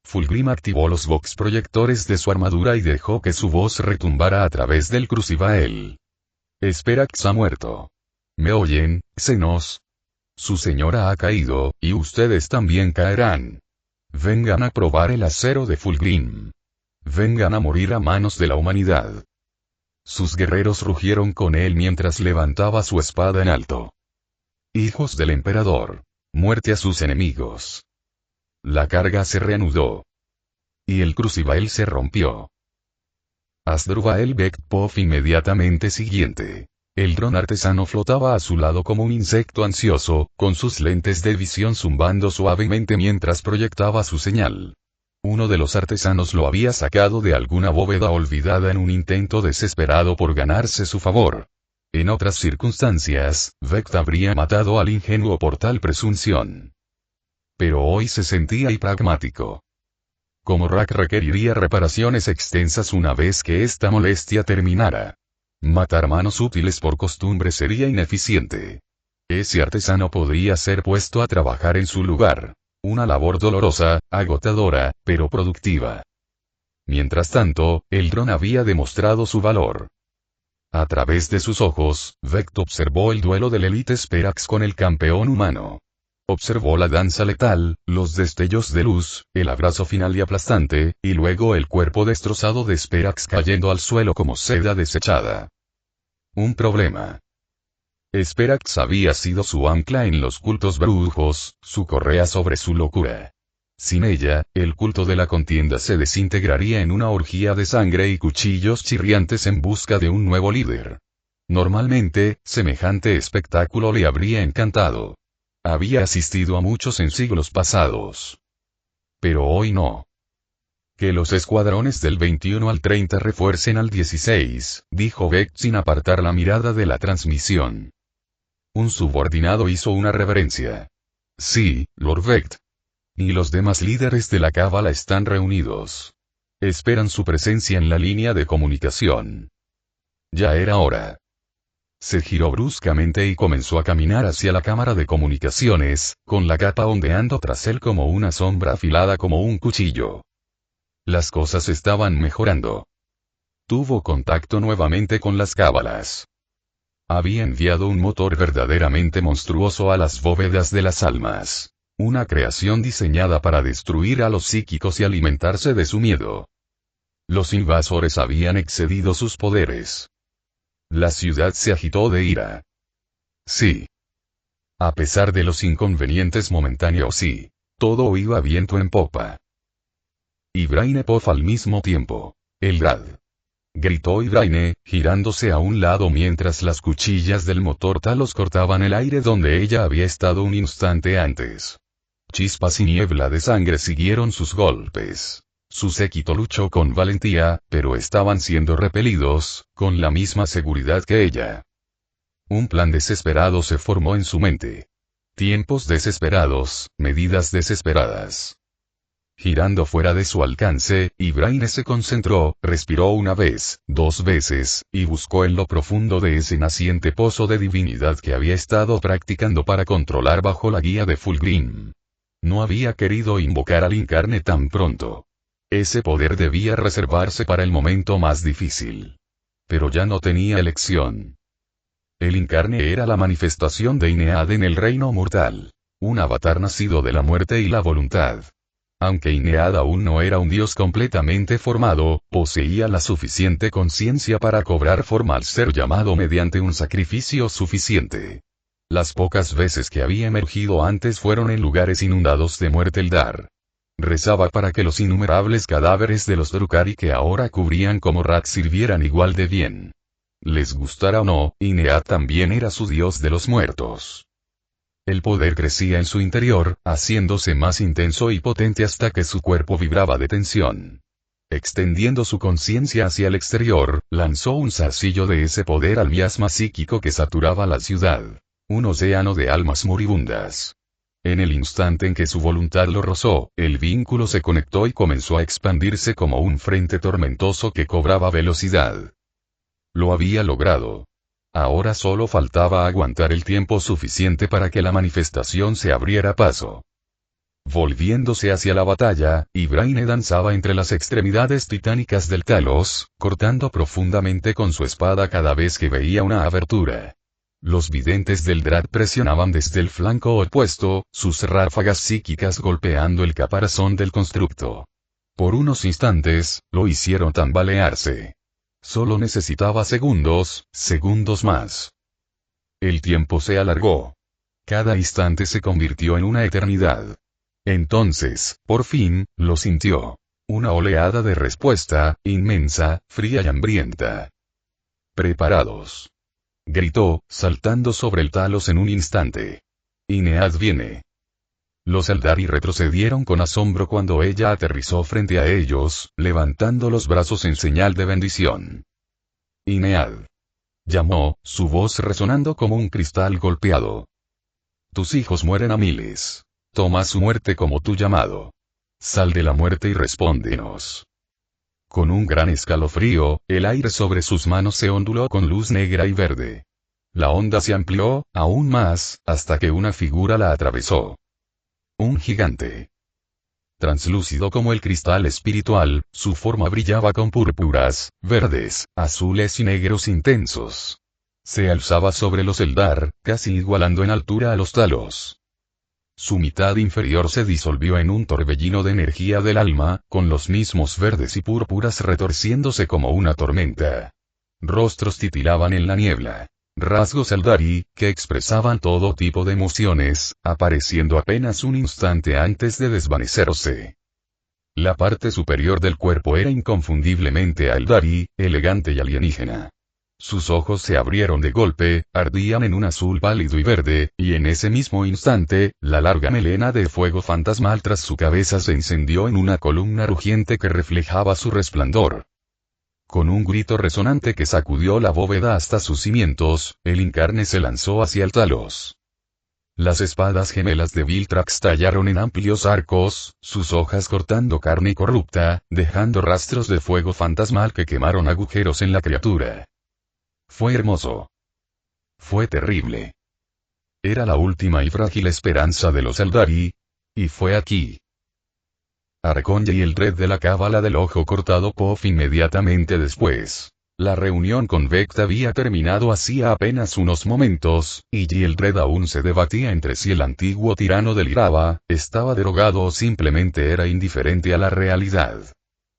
Fulgrim activó los vox proyectores de su armadura y dejó que su voz retumbara a través del Crucivael. Esperax ha muerto. ¿Me oyen, Xenos? Su señora ha caído, y ustedes también caerán. Vengan a probar el acero de Fulgrim. Vengan a morir a manos de la humanidad. Sus guerreros rugieron con él mientras levantaba su espada en alto. Hijos del emperador. Muerte a sus enemigos. La carga se reanudó. Y el Crucivael se rompió. Asdrúbal Bekpov inmediatamente siguiente. El dron artesano flotaba a su lado como un insecto ansioso, con sus lentes de visión zumbando suavemente mientras proyectaba su señal. Uno de los artesanos lo había sacado de alguna bóveda olvidada en un intento desesperado por ganarse su favor. En otras circunstancias, Vect habría matado al ingenuo por tal presunción. Pero hoy se sentía pragmático. Como Rack requeriría reparaciones extensas una vez que esta molestia terminara. Matar manos útiles por costumbre sería ineficiente. Ese artesano podría ser puesto a trabajar en su lugar. Una labor dolorosa, agotadora, pero productiva. Mientras tanto, el dron había demostrado su valor. A través de sus ojos, Vect observó el duelo del Elite Sperax con el campeón humano. Observó la danza letal, los destellos de luz, el abrazo final y aplastante, y luego el cuerpo destrozado de Sperax cayendo al suelo como seda desechada. Un problema. Sperax había sido su ancla en los cultos brujos, su correa sobre su locura. Sin ella, el culto de la contienda se desintegraría en una orgía de sangre y cuchillos chirriantes en busca de un nuevo líder. Normalmente, semejante espectáculo le habría encantado. Había asistido a muchos en siglos pasados. Pero hoy no. Que los escuadrones del 21 al 30 refuercen al 16, dijo Vect sin apartar la mirada de la transmisión. Un subordinado hizo una reverencia. Sí, Lord Vect. Y los demás líderes de la cábala están reunidos. Esperan su presencia en la línea de comunicación. Ya era hora. Se giró bruscamente y comenzó a caminar hacia la cámara de comunicaciones, con la capa ondeando tras él como una sombra afilada como un cuchillo. Las cosas estaban mejorando. Tuvo contacto nuevamente con las cábalas. Había enviado un motor verdaderamente monstruoso a las bóvedas de las almas. Una creación diseñada para destruir a los psíquicos y alimentarse de su miedo. Los invasores habían excedido sus poderes. La ciudad se agitó de ira. Sí. A pesar de los inconvenientes momentáneos sí. Todo iba viento en popa. Y Brainepov al mismo tiempo. Elrad. Gritó Ibraine, girándose a un lado mientras las cuchillas del mortal Talos cortaban el aire donde ella había estado un instante antes. Chispas y niebla de sangre siguieron sus golpes. Su séquito luchó con valentía, pero estaban siendo repelidos, con la misma seguridad que ella. Un plan desesperado se formó en su mente. Tiempos desesperados, medidas desesperadas. Girando fuera de su alcance, Ibraine se concentró, respiró una vez, 2 veces, y buscó en lo profundo de ese naciente pozo de divinidad que había estado practicando para controlar bajo la guía de Fulgrim. No había querido invocar al Incarne tan pronto. Ese poder debía reservarse para el momento más difícil. Pero ya no tenía elección. El Incarne era la manifestación de Inead en el reino mortal. Un avatar nacido de la muerte y la voluntad. Aunque Inead aún no era un dios completamente formado, poseía la suficiente conciencia para cobrar forma al ser llamado mediante un sacrificio suficiente. Las pocas veces que había emergido antes fueron en lugares inundados de muerte Eldar. Rezaba para que los innumerables cadáveres de los Drukhari que ahora cubrían como Rat sirvieran igual de bien. Les gustara o no, Inead también era su dios de los muertos. El poder crecía en su interior, haciéndose más intenso y potente hasta que su cuerpo vibraba de tensión. Extendiendo su conciencia hacia el exterior, lanzó un zarcillo de ese poder al miasma psíquico que saturaba la ciudad. Un océano de almas moribundas. En el instante en que su voluntad lo rozó, el vínculo se conectó y comenzó a expandirse como un frente tormentoso que cobraba velocidad. Lo había logrado. Ahora solo faltaba aguantar el tiempo suficiente para que la manifestación se abriera paso. volviéndose hacia la batalla, y Braine danzaba entre las extremidades titánicas del Talos, cortando profundamente con su espada cada vez que veía una abertura. Los videntes del Drad presionaban desde el flanco opuesto, sus ráfagas psíquicas golpeando el caparazón del constructo. Por unos instantes, lo hicieron tambalearse. Solo necesitaba segundos más. El tiempo se alargó. Cada instante se convirtió en una eternidad. Entonces, por fin, lo sintió. Una oleada de respuesta, inmensa, fría y hambrienta. «Preparados», gritó, saltando sobre el Talos en un instante. «Inead viene». Los Eldari retrocedieron con asombro cuando ella aterrizó frente a ellos, levantando los brazos en señal de bendición. «Inead», llamó, su voz resonando como un cristal golpeado. «Tus hijos mueren a miles. Toma su muerte como tu llamado. Sal de la muerte y respóndenos». Con un gran escalofrío, el aire sobre sus manos se onduló con luz negra y verde. La onda se amplió, aún más, hasta que una figura la atravesó. Un gigante. Translúcido como el cristal espiritual, su forma brillaba con púrpuras, verdes, azules y negros intensos. Se alzaba sobre los Eldar, casi igualando en altura a los Talos. Su mitad inferior se disolvió en un torbellino de energía del alma, con los mismos verdes y púrpuras retorciéndose como una tormenta. Rostros titilaban en la niebla. Rasgos Eldari, que expresaban todo tipo de emociones, apareciendo apenas un instante antes de desvanecerse. La parte superior del cuerpo era inconfundiblemente Eldari, elegante y alienígena. Sus ojos se abrieron de golpe, ardían en un azul pálido y verde, y en ese mismo instante, la larga melena de fuego fantasmal tras su cabeza se encendió en una columna rugiente que reflejaba su resplandor. Con un grito resonante que sacudió la bóveda hasta sus cimientos, el Incarne se lanzó hacia el Talos. Las espadas gemelas de Viltrax tallaron en amplios arcos, sus hojas cortando carne corrupta, dejando rastros de fuego fantasmal que quemaron agujeros en la criatura. Fue hermoso. Fue terrible. Era la última y frágil esperanza de los Eldari. Y fue aquí. Arconje y el Dredd de la Cábala del Ojo Cortado Pof inmediatamente después. La reunión con Vect había terminado hacía apenas unos momentos, y Gildred aún se debatía entre si el antiguo tirano deliraba, estaba drogado o simplemente era indiferente a la realidad.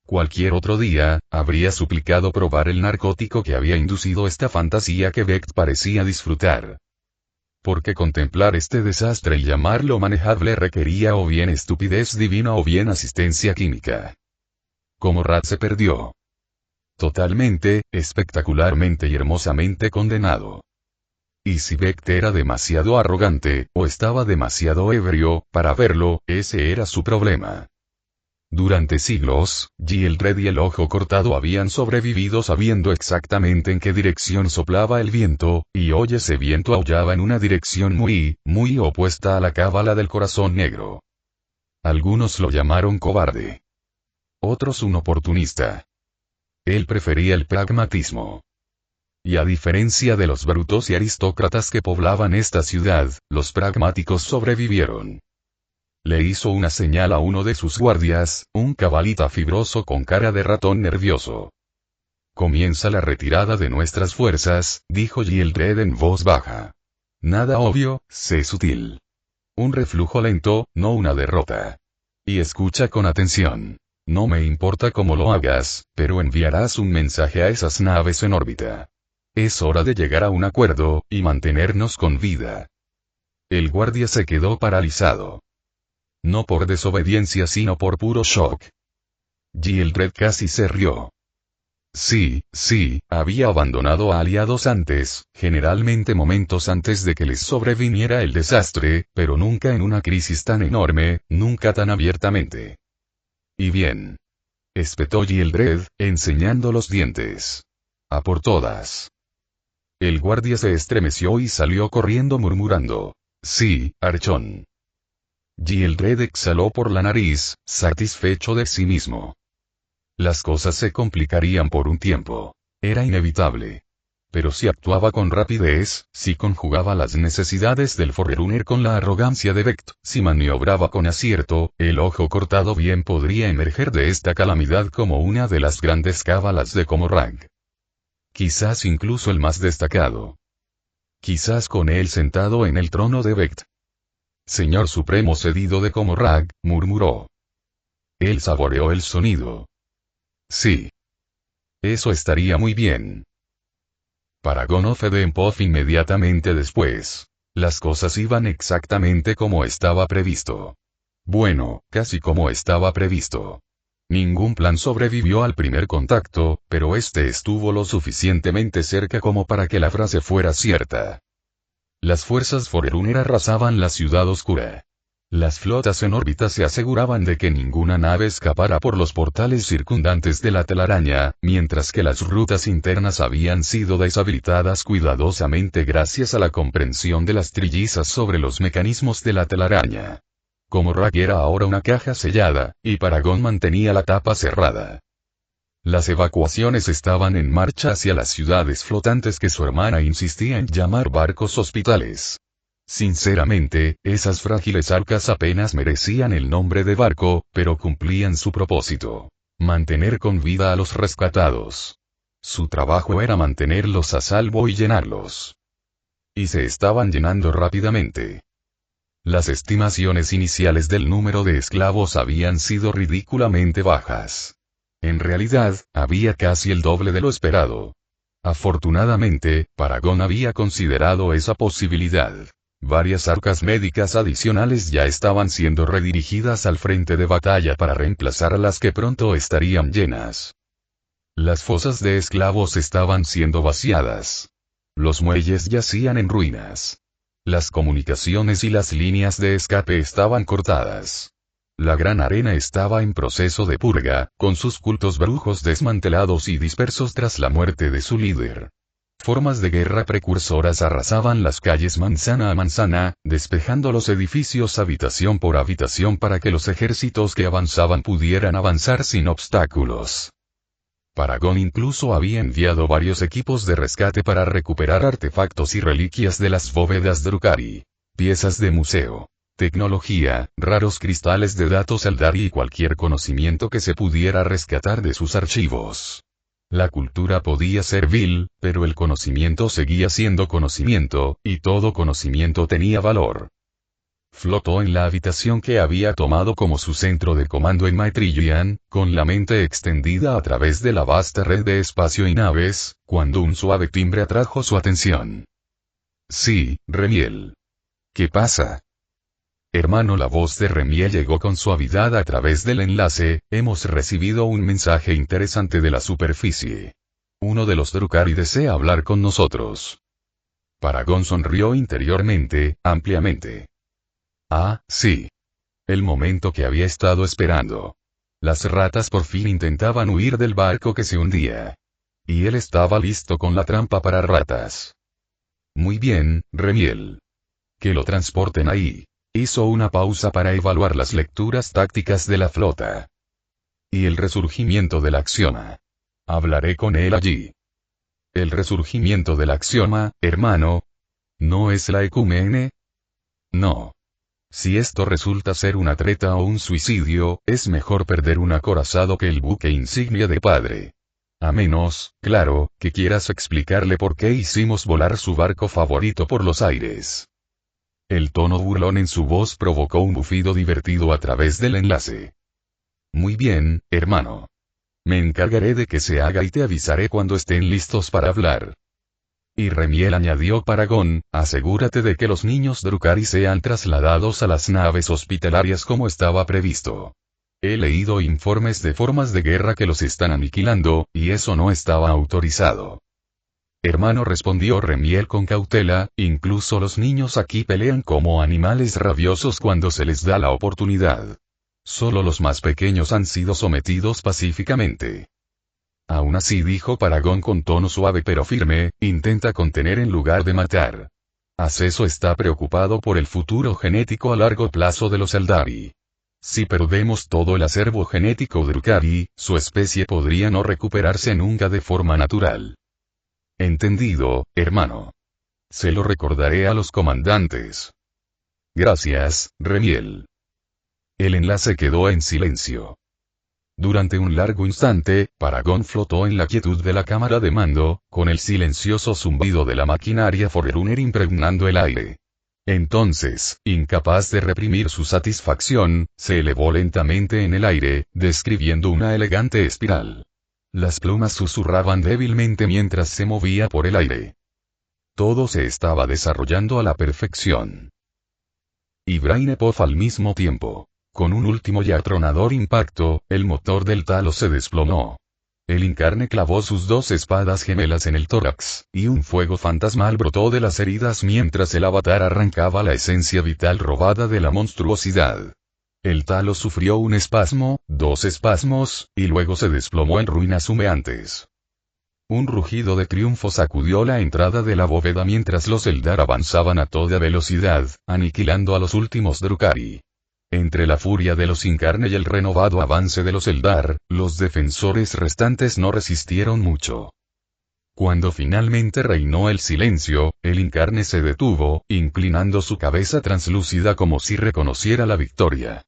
Cualquier otro día, habría suplicado probar el narcótico que había inducido esta fantasía que Vect parecía disfrutar. Porque contemplar este desastre y llamarlo manejable requería o bien estupidez divina o bien asistencia química. Como Rat se perdió. Totalmente, espectacularmente y hermosamente condenado. Y si Vect era demasiado arrogante, o estaba demasiado ebrio, para verlo, ese era su problema. Durante siglos, Gildred y el Ojo Cortado habían sobrevivido sabiendo exactamente en qué dirección soplaba el viento, y hoy ese viento aullaba en una dirección muy opuesta a la Cábala del Corazón Negro. Algunos lo llamaron cobarde. Otros un oportunista. Él prefería el pragmatismo. Y a diferencia de los brutos y aristócratas que poblaban esta ciudad, los pragmáticos sobrevivieron. Le hizo una señal a uno de sus guardias, un cabalita fibroso con cara de ratón nervioso. Comienza la retirada de nuestras fuerzas, dijo Gildred en voz baja. Nada obvio, sé sutil. Un reflujo lento, no una derrota. Y escucha con atención. No me importa cómo lo hagas, pero enviarás un mensaje a esas naves en órbita. Es hora de llegar a un acuerdo, y mantenernos con vida. El guardia se quedó paralizado. No por desobediencia sino por puro shock. Gildred casi se rió. Sí, había abandonado a aliados antes, generalmente momentos antes de que les sobreviniera el desastre, pero nunca en una crisis tan enorme, nunca tan abiertamente. Y bien. Espetó Gildred, enseñando los dientes. A por todas. El guardia se estremeció y salió corriendo murmurando. Sí, Archon. Gildred exhaló por la nariz, satisfecho de sí mismo. Las cosas se complicarían por un tiempo. Era inevitable. Pero si actuaba con rapidez, si conjugaba las necesidades del Forerunner con la arrogancia de Vect, si maniobraba con acierto, el ojo cortado bien podría emerger de esta calamidad como una de las grandes cábalas de Comorrag. Quizás incluso el más destacado. Quizás con él sentado en el trono de Vect. Señor Supremo cedido de Comorrag, murmuró. Él saboreó el sonido. Sí. Eso estaría muy bien. Paragon of Edenpof inmediatamente después. Las cosas iban exactamente como estaba previsto. Bueno, casi como estaba previsto. Ningún plan sobrevivió al primer contacto, pero este estuvo lo suficientemente cerca como para que la frase fuera cierta. Las fuerzas Forerunner arrasaban la ciudad oscura. Las flotas en órbita se aseguraban de que ninguna nave escapara por los portales circundantes de la telaraña, mientras que las rutas internas habían sido deshabilitadas cuidadosamente gracias a la comprensión de las trillizas sobre los mecanismos de la telaraña. Comorrag era ahora una caja sellada, y Paragon mantenía la tapa cerrada. Las evacuaciones estaban en marcha hacia las ciudades flotantes que su hermana insistía en llamar barcos hospitales. Sinceramente, esas frágiles arcas apenas merecían el nombre de barco, pero cumplían su propósito. Mantener con vida a los rescatados. Su trabajo era mantenerlos a salvo y llenarlos. Y se estaban llenando rápidamente. Las estimaciones iniciales del número de esclavos habían sido ridículamente bajas. En realidad, había casi el doble de lo esperado. Afortunadamente, Paragon había considerado esa posibilidad. Varias arcas médicas adicionales ya estaban siendo redirigidas al frente de batalla para reemplazar a las que pronto estarían llenas. Las fosas de esclavos estaban siendo vaciadas. Los muelles yacían en ruinas. Las comunicaciones y las líneas de escape estaban cortadas. La gran arena estaba en proceso de purga, con sus cultos brujos desmantelados y dispersos tras la muerte de su líder. Formas de guerra precursoras arrasaban las calles manzana a manzana, despejando los edificios habitación por habitación para que los ejércitos que avanzaban pudieran avanzar sin obstáculos. Paragon incluso había enviado varios equipos de rescate para recuperar artefactos y reliquias de las bóvedas Drukhari, piezas de museo, tecnología, raros cristales de datos Eldari y cualquier conocimiento que se pudiera rescatar de sus archivos. La cultura podía ser vil, pero el conocimiento seguía siendo conocimiento, y todo conocimiento tenía valor. Flotó en la habitación que había tomado como su centro de comando en Maitrillian, con la mente extendida a través de la vasta red de espacio y naves, cuando un suave timbre atrajo su atención. Sí, Remiel. ¿Qué pasa? Hermano, la voz de Remiel llegó con suavidad a través del enlace. Hemos recibido un mensaje interesante de la superficie. Uno de los Drukhari desea hablar con nosotros. Paragon sonrió interiormente, ampliamente. Ah, sí. El momento que había estado esperando. Las ratas por fin intentaban huir del barco que se hundía. Y él estaba listo con la trampa para ratas. Muy bien, Remiel. Que lo transporten ahí. Hizo una pausa para evaluar las lecturas tácticas de la flota. Y el resurgimiento del axioma. Hablaré con él allí. El resurgimiento del axioma, hermano. ¿No es la ecumene? No. Si esto resulta ser una treta o un suicidio, es mejor perder un acorazado que el buque insignia de padre. A menos, claro, que quieras explicarle por qué hicimos volar su barco favorito por los aires. El tono burlón en su voz provocó un bufido divertido a través del enlace. Muy bien, hermano. Me encargaré de que se haga y te avisaré cuando estén listos para hablar. Y Remiel añadió: Paragon, asegúrate de que los niños Drukhari sean trasladados a las naves hospitalarias como estaba previsto. He leído informes de formas de guerra que los están aniquilando, y eso no estaba autorizado. Hermano, respondió Remiel con cautela, incluso los niños aquí pelean como animales rabiosos cuando se les da la oportunidad. Solo los más pequeños han sido sometidos pacíficamente. Aún así, dijo Paragon con tono suave pero firme, intenta contener en lugar de matar. Aceso está preocupado por el futuro genético a largo plazo de los Eldari. Si perdemos todo el acervo genético Drukhari, su especie podría no recuperarse nunca de forma natural. Entendido, hermano. Se lo recordaré a los comandantes. Gracias, Remiel. El enlace quedó en silencio. Durante un largo instante, Paragon flotó en la quietud de la cámara de mando, con el silencioso zumbido de la maquinaria Forerunner impregnando el aire. Entonces, incapaz de reprimir su satisfacción, se elevó lentamente en el aire, describiendo una elegante espiral. Las plumas susurraban débilmente mientras se movía por el aire. Todo se estaba desarrollando a la perfección. Y Brainepov al mismo tiempo. Con un último y atronador impacto, el motor del Talos se desplomó. El Incarne clavó sus dos espadas gemelas en el tórax, y un fuego fantasmal brotó de las heridas mientras el avatar arrancaba la esencia vital robada de la monstruosidad. El Talos sufrió un espasmo, dos espasmos, y luego se desplomó en ruinas humeantes. Un rugido de triunfo sacudió la entrada de la bóveda mientras los Eldar avanzaban a toda velocidad, aniquilando a los últimos Drukhari. Entre la furia de los Incarne y el renovado avance de los Eldar, los defensores restantes no resistieron mucho. Cuando finalmente reinó el silencio, el Incarne se detuvo, inclinando su cabeza translúcida como si reconociera la victoria.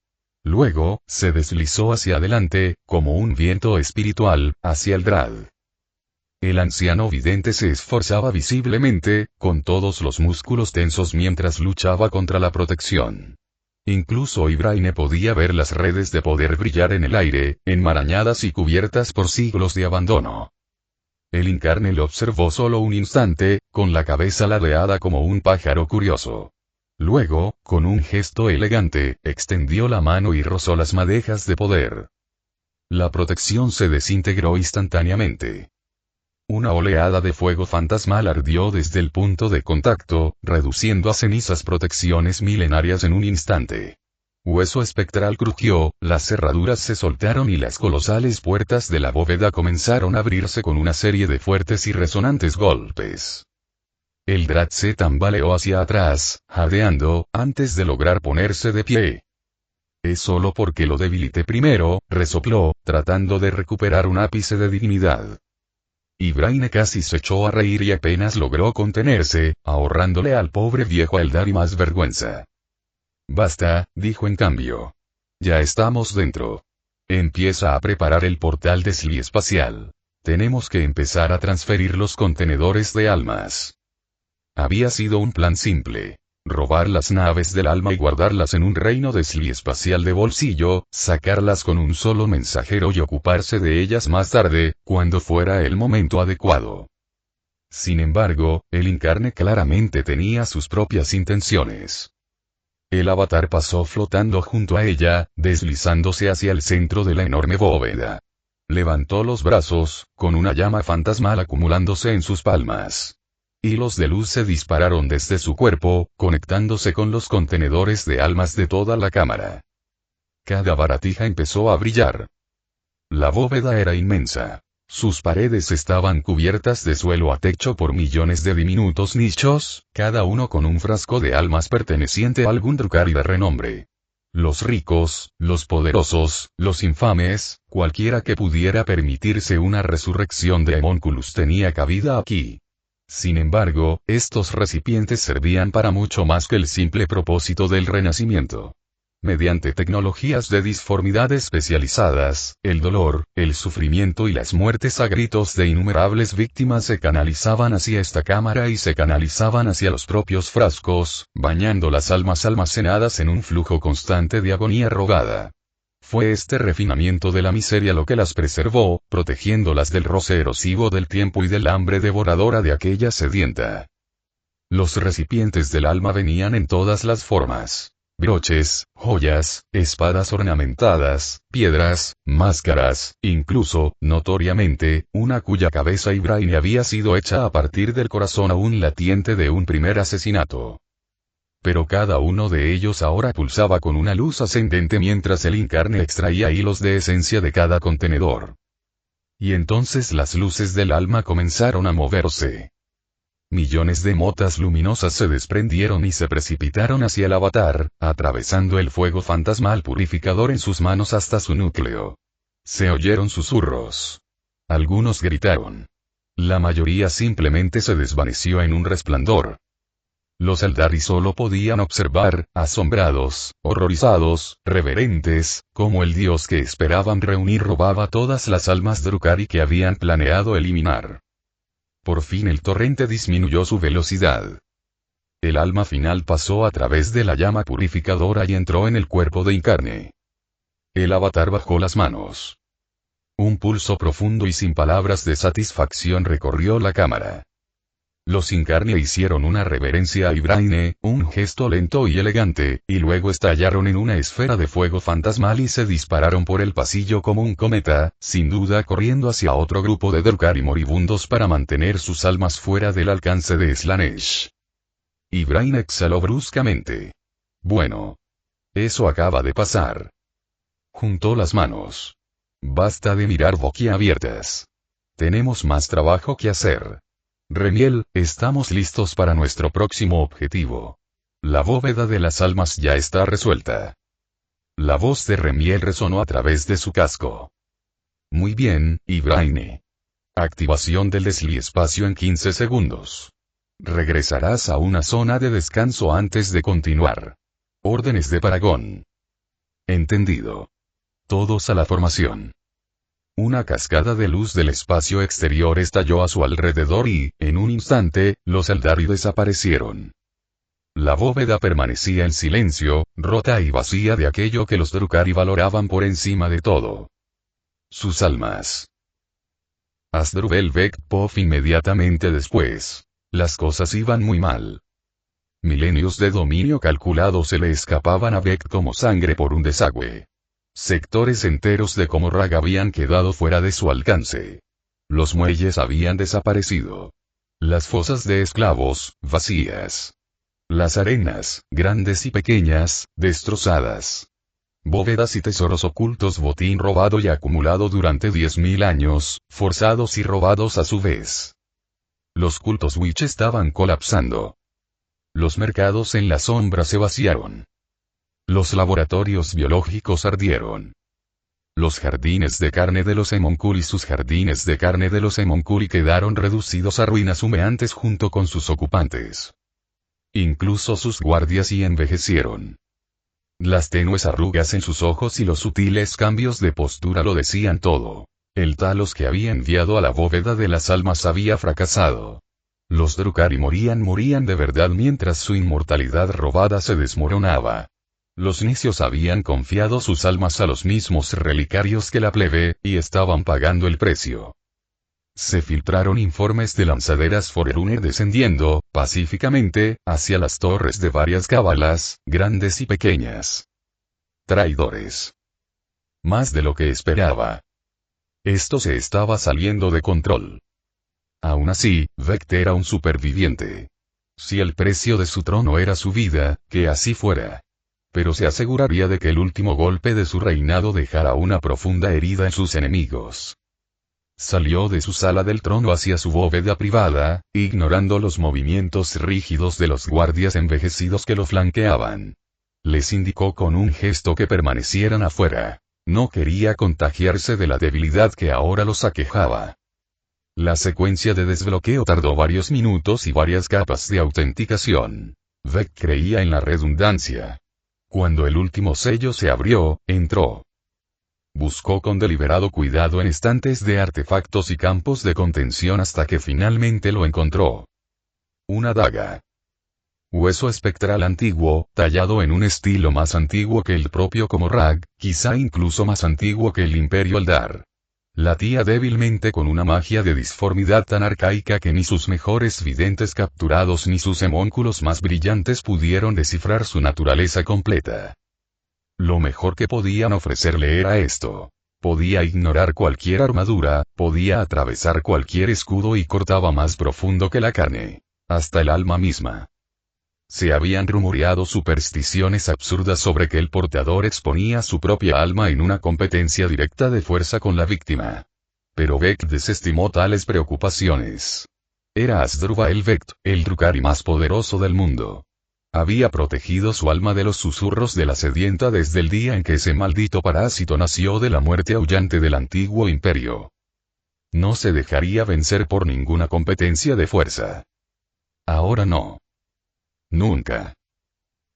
Luego, se deslizó hacia adelante, como un viento espiritual, hacia el Drad. El anciano vidente se esforzaba visiblemente, con todos los músculos tensos mientras luchaba contra la protección. Incluso Ibraine podía ver las redes de poder brillar en el aire, enmarañadas y cubiertas por siglos de abandono. El Incarne lo observó solo un instante, con la cabeza ladeada como un pájaro curioso. Luego, con un gesto elegante, extendió la mano y rozó las madejas de poder. La protección se desintegró instantáneamente. Una oleada de fuego fantasmal ardió desde el punto de contacto, reduciendo a cenizas protecciones milenarias en un instante. Hueso espectral crujió, las cerraduras se soltaron y las colosales puertas de la bóveda comenzaron a abrirse con una serie de fuertes y resonantes golpes. El Drad se tambaleó hacia atrás, jadeando, antes de lograr ponerse de pie. Es solo porque lo debilité primero, resopló, tratando de recuperar un ápice de dignidad. Ibraine casi se echó a reír y apenas logró contenerse, ahorrándole al pobre viejo Eldar y más vergüenza. Basta, dijo en cambio. Ya estamos dentro. Empieza a preparar el portal de Sli espacial. Tenemos que empezar a transferir los contenedores de almas. Había sido un plan simple. Robar las naves del alma y guardarlas en un reino de Sli espacial de bolsillo, sacarlas con un solo mensajero y ocuparse de ellas más tarde, cuando fuera el momento adecuado. Sin embargo, el Incarne claramente tenía sus propias intenciones. El avatar pasó flotando junto a ella, deslizándose hacia el centro de la enorme bóveda. Levantó los brazos, con una llama fantasmal acumulándose en sus palmas. Hilos de luz se dispararon desde su cuerpo, conectándose con los contenedores de almas de toda la cámara. Cada baratija empezó a brillar. La bóveda era inmensa. Sus paredes estaban cubiertas de suelo a techo por millones de diminutos nichos, cada uno con un frasco de almas perteneciente a algún Drukhari de renombre. Los ricos, los poderosos, los infames, cualquiera que pudiera permitirse una resurrección de Homunculus tenía cabida aquí. Sin embargo, estos recipientes servían para mucho más que el simple propósito del renacimiento. Mediante tecnologías de disformidad especializadas, el dolor, el sufrimiento y las muertes a gritos de innumerables víctimas se canalizaban hacia esta cámara y se canalizaban hacia los propios frascos, bañando las almas almacenadas en un flujo constante de agonía rogada. Fue este refinamiento de la miseria lo que las preservó, protegiéndolas del roce erosivo del tiempo y del hambre devoradora de aquella sedienta. Los recipientes del alma venían en todas las formas. Broches, joyas, espadas ornamentadas, piedras, máscaras, incluso, notoriamente, una cuya cabeza Ibraine había sido hecha a partir del corazón aún latiente de un primer asesinato. Pero cada uno de ellos ahora pulsaba con una luz ascendente mientras el Incarne extraía hilos de esencia de cada contenedor. Y entonces las luces del alma comenzaron a moverse. Millones de motas luminosas se desprendieron y se precipitaron hacia el avatar, atravesando el fuego fantasmal purificador en sus manos hasta su núcleo. Se oyeron susurros. Algunos gritaron. La mayoría simplemente se desvaneció en un resplandor. Los Eldari solo podían observar, asombrados, horrorizados, reverentes, cómo el dios que esperaban reunir robaba todas las almas Drukhari que habían planeado eliminar. Por fin el torrente disminuyó su velocidad. El alma final pasó a través de la llama purificadora y entró en el cuerpo de Incarne. El avatar bajó las manos. Un pulso profundo y sin palabras de satisfacción recorrió la cámara. Los Incarne hicieron una reverencia a Ibraine, un gesto lento y elegante, y luego estallaron en una esfera de fuego fantasmal y se dispararon por el pasillo como un cometa, sin duda corriendo hacia otro grupo de Drukhari moribundos para mantener sus almas fuera del alcance de Slanesh. Ibraine exhaló bruscamente. Bueno. Eso acaba de pasar. Juntó las manos. Basta de mirar boquiabiertas. Tenemos más trabajo que hacer. Remiel, estamos listos para nuestro próximo objetivo. La bóveda de las almas ya está resuelta. La voz de Remiel resonó a través de su casco. Muy bien, Ibraine. Activación del desliespacio en 15 segundos. Regresarás a una zona de descanso antes de continuar. Órdenes de Paragón. Entendido. Todos a la formación. Una cascada de luz del espacio exterior estalló a su alrededor y, en un instante, los Eldari desaparecieron. La bóveda permanecía en silencio, rota y vacía de aquello que los Drukhari valoraban por encima de todo. Sus almas. Asdrubal Vect Pof inmediatamente después. Las cosas iban muy mal. Milenios de dominio calculado se le escapaban a Vect como sangre por un desagüe. Sectores enteros de Comorrag habían quedado fuera de su alcance. Los muelles habían desaparecido. Las fosas de esclavos, vacías. Las arenas, grandes y pequeñas, destrozadas. Bóvedas y tesoros ocultos, botín robado y acumulado durante 10.000 años, forzados y robados a su vez. Los cultos Witch estaban colapsando. Los mercados en la sombra se vaciaron. Los laboratorios biológicos ardieron. Los jardines de carne de los Emonkuli y sus jardines de carne de los Emonkuli quedaron reducidos a ruinas humeantes junto con sus ocupantes. Incluso sus guardias y envejecieron. Las tenues arrugas en sus ojos y los sutiles cambios de postura lo decían todo. El Talos que había enviado a la bóveda de las almas había fracasado. Los Drukhari morían de verdad mientras su inmortalidad robada se desmoronaba. Los nicios habían confiado sus almas a los mismos relicarios que la plebe, y estaban pagando el precio. Se filtraron informes de lanzaderas Forerunner descendiendo, pacíficamente, hacia las torres de varias cábalas, grandes y pequeñas. Traidores. Más de lo que esperaba. Esto se estaba saliendo de control. Aún así, Vect era un superviviente. Si el precio de su trono era su vida, que así fuera. Pero se aseguraría de que el último golpe de su reinado dejara una profunda herida en sus enemigos. Salió de su sala del trono hacia su bóveda privada, ignorando los movimientos rígidos de los guardias envejecidos que lo flanqueaban. Les indicó con un gesto que permanecieran afuera. No quería contagiarse de la debilidad que ahora los aquejaba. La secuencia de desbloqueo tardó varios minutos y varias capas de autenticación. Vect creía en la redundancia. Cuando el último sello se abrió, entró. Buscó con deliberado cuidado en estantes de artefactos y campos de contención hasta que finalmente lo encontró. Una daga. Hueso espectral antiguo, tallado en un estilo más antiguo que el propio Comorrag, quizá incluso más antiguo que el Imperio Eldar. Latía débilmente con una magia de disformidad tan arcaica que ni sus mejores videntes capturados ni sus homúnculos más brillantes pudieron descifrar su naturaleza completa. Lo mejor que podían ofrecerle era esto. Podía ignorar cualquier armadura, podía atravesar cualquier escudo y cortaba más profundo que la carne. Hasta el alma misma. Se habían rumoreado supersticiones absurdas sobre que el portador exponía su propia alma en una competencia directa de fuerza con la víctima. Pero Vect desestimó tales preocupaciones. Era Asdrubal Vect, el Drukhari más poderoso del mundo. Había protegido su alma de los susurros de la sedienta desde el día en que ese maldito parásito nació de la muerte aullante del antiguo imperio. No se dejaría vencer por ninguna competencia de fuerza. Ahora no. Nunca.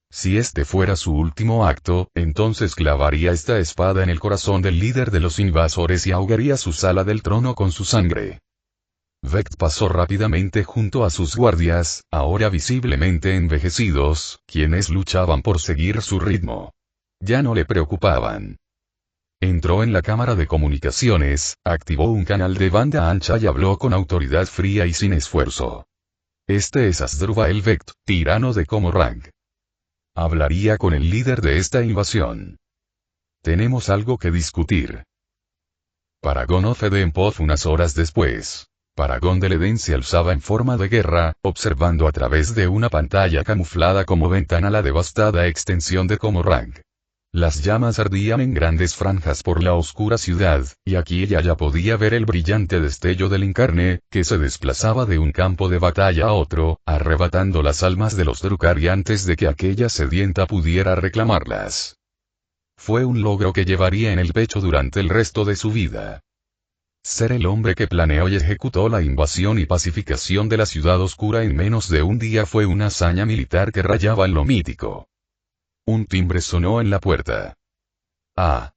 Si este fuera su último acto, entonces clavaría esta espada en el corazón del líder de los invasores y ahogaría su sala del trono con su sangre. Vect pasó rápidamente junto a sus guardias, ahora visiblemente envejecidos, quienes luchaban por seguir su ritmo. Ya no le preocupaban. Entró en la cámara de comunicaciones, activó un canal de banda ancha y habló con autoridad fría y sin esfuerzo. Este es Asdrúbal Vect, tirano de Comorrag. Hablaría con el líder de esta invasión. Tenemos algo que discutir. Paragon of Edenpoth unas horas después. Paragon del Edén se alzaba en forma de guerra, observando a través de una pantalla camuflada como ventana la devastada extensión de Comorrag. Las llamas ardían en grandes franjas por la oscura ciudad, y aquí y allá podía ver el brillante destello del Incarne, que se desplazaba de un campo de batalla a otro, arrebatando las almas de los Drukhari antes de que aquella sedienta pudiera reclamarlas. Fue un logro que llevaría en el pecho durante el resto de su vida. Ser el hombre que planeó y ejecutó la invasión y pacificación de la ciudad oscura en menos de un día fue una hazaña militar que rayaba en lo mítico. Un timbre sonó en la puerta. Ah.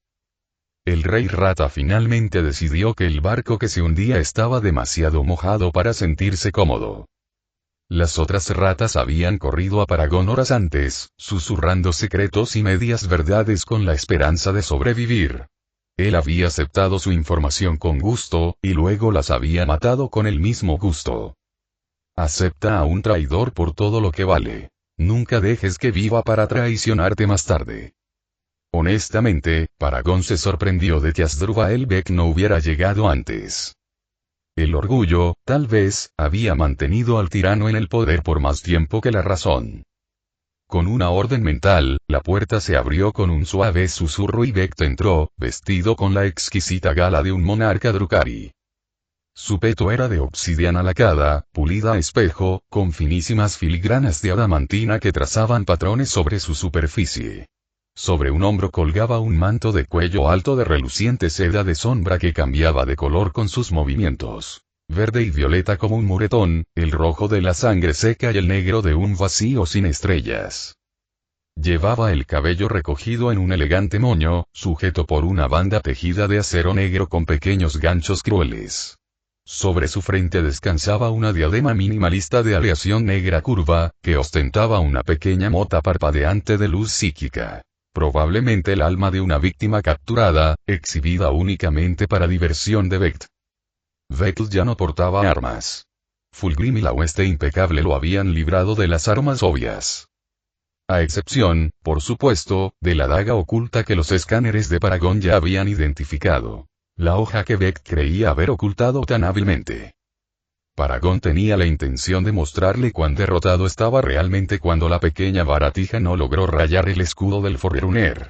El rey rata finalmente decidió que el barco que se hundía estaba demasiado mojado para sentirse cómodo. Las otras ratas habían corrido a Paragon horas antes, susurrando secretos y medias verdades con la esperanza de sobrevivir. Él había aceptado su información con gusto, y luego las había matado con el mismo gusto. Acepta a un traidor por todo lo que vale. Nunca dejes que viva para traicionarte más tarde. Honestamente, Paragon se sorprendió de que Asdrúbal Vect no hubiera llegado antes. El orgullo, tal vez, había mantenido al tirano en el poder por más tiempo que la razón. Con una orden mental, la puerta se abrió con un suave susurro y Vect entró, vestido con la exquisita gala de un monarca Drukhari. Su peto era de obsidiana lacada, pulida a espejo, con finísimas filigranas de adamantina que trazaban patrones sobre su superficie. Sobre un hombro colgaba un manto de cuello alto de reluciente seda de sombra que cambiaba de color con sus movimientos. Verde y violeta como un moretón, el rojo de la sangre seca y el negro de un vacío sin estrellas. Llevaba el cabello recogido en un elegante moño, sujeto por una banda tejida de acero negro con pequeños ganchos crueles. Sobre su frente descansaba una diadema minimalista de aleación negra curva, que ostentaba una pequeña mota parpadeante de luz psíquica. Probablemente el alma de una víctima capturada, exhibida únicamente para diversión de Vect. Vect ya no portaba armas. Fulgrim y la hueste impecable lo habían librado de las armas obvias. A excepción, por supuesto, de la daga oculta que los escáneres de Paragon ya habían identificado. La hoja que Vect creía haber ocultado tan hábilmente. Paragon tenía la intención de mostrarle cuán derrotado estaba realmente cuando la pequeña baratija no logró rayar el escudo del Forerunner.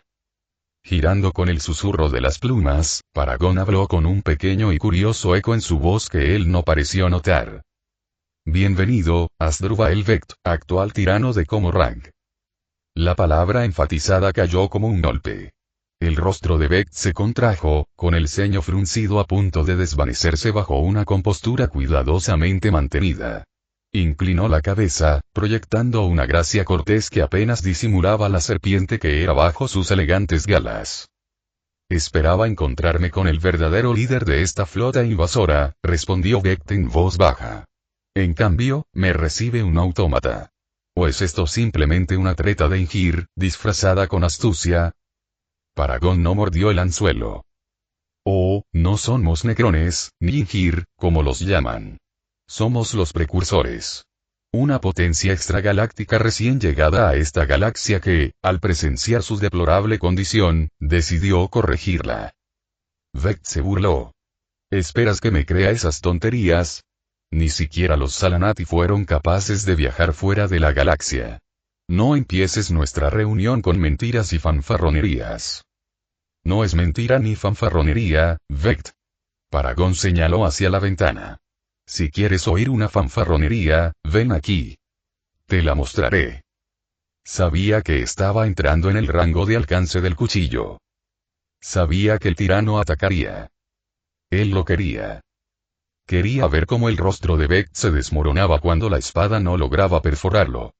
Girando con el susurro de las plumas, Paragon habló con un pequeño y curioso eco en su voz que él no pareció notar. Bienvenido, Asdrúbal Vect, actual tirano de Comorrag. La palabra enfatizada cayó como un golpe. El rostro de Vect se contrajo, con el ceño fruncido a punto de desvanecerse bajo una compostura cuidadosamente mantenida. Inclinó la cabeza, proyectando una gracia cortés que apenas disimulaba la serpiente que era bajo sus elegantes galas. Esperaba encontrarme con el verdadero líder de esta flota invasora, respondió Vect en voz baja. En cambio, me recibe un autómata. ¿O es esto simplemente una treta de Ingir, disfrazada con astucia? Paragon no mordió el anzuelo. Oh, no somos necrones, ni Ingir, como los llaman. Somos los precursores. Una potencia extragaláctica recién llegada a esta galaxia que, al presenciar su deplorable condición, decidió corregirla. Vect se burló. ¿Esperas que me crea esas tonterías? Ni siquiera los Salanati fueron capaces de viajar fuera de la galaxia. No empieces nuestra reunión con mentiras y fanfarronerías. No es mentira ni fanfarronería, Vect. Paragon señaló hacia la ventana. Si quieres oír una fanfarronería, ven aquí. Te la mostraré. Sabía que estaba entrando en el rango de alcance del cuchillo. Sabía que el tirano atacaría. Él lo quería. Quería ver cómo el rostro de Vect se desmoronaba cuando la espada no lograba perforarlo.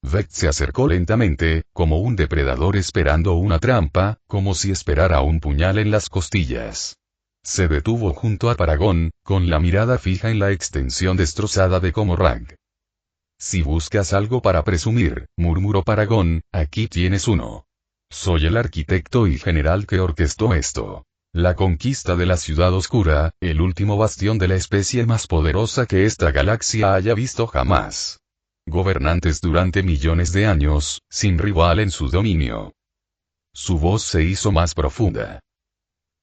Vect se acercó lentamente, como un depredador esperando una trampa, como si esperara un puñal en las costillas. Se detuvo junto a Paragón, con la mirada fija en la extensión destrozada de Comorrag. Si buscas algo para presumir, murmuró Paragón, aquí tienes uno. Soy el arquitecto y general que orquestó esto. La conquista de la Ciudad Oscura, el último bastión de la especie más poderosa que esta galaxia haya visto jamás. Gobernantes durante millones de años, sin rival en su dominio. Su voz se hizo más profunda.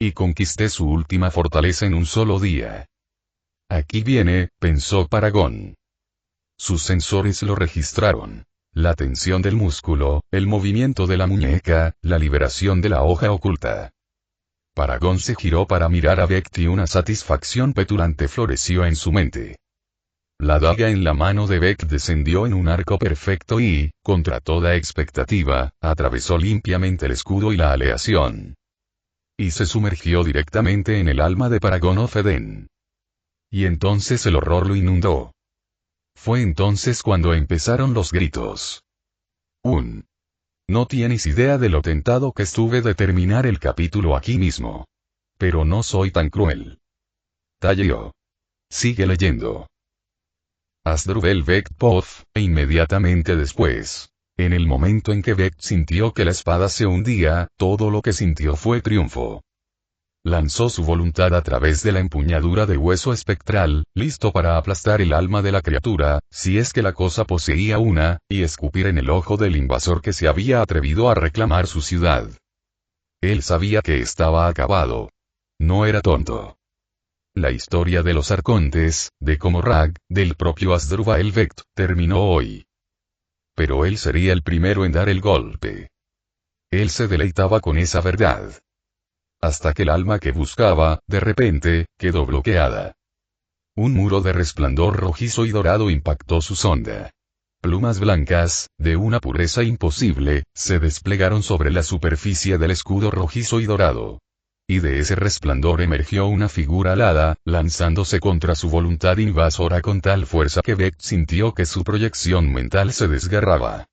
Y conquisté su última fortaleza en un solo día. Aquí viene, pensó Paragón. Sus sensores lo registraron. La tensión del músculo, el movimiento de la muñeca, la liberación de la hoja oculta. Paragón se giró para mirar a Vect y una satisfacción petulante floreció en su mente. La daga en la mano de Vect descendió en un arco perfecto y, contra toda expectativa, atravesó limpiamente el escudo y la aleación. Y se sumergió directamente en el alma de Paragón of Eden. Y entonces el horror lo inundó. Fue entonces cuando empezaron los gritos. No tienes idea de lo tentado que estuve de terminar el capítulo aquí mismo. Pero no soy tan cruel. Talleo. Sigue leyendo. Asdrúbal Vect Poth, e inmediatamente después. En el momento en que Vect sintió que la espada se hundía, todo lo que sintió fue triunfo. Lanzó su voluntad a través de la empuñadura de hueso espectral, listo para aplastar el alma de la criatura, si es que la cosa poseía una, y escupir en el ojo del invasor que se había atrevido a reclamar su ciudad. Él sabía que estaba acabado. No era tonto. La historia de los arcontes, de Comorrag, del propio Asdrúbal Vect, terminó hoy. Pero él sería el primero en dar el golpe. Él se deleitaba con esa verdad. Hasta que el alma que buscaba, de repente, quedó bloqueada. Un muro de resplandor rojizo y dorado impactó su sonda. Plumas blancas, de una pureza imposible, se desplegaron sobre la superficie del escudo rojizo y dorado. Y de ese resplandor emergió una figura alada, lanzándose contra su voluntad invasora con tal fuerza que Vect sintió que su proyección mental se desgarraba.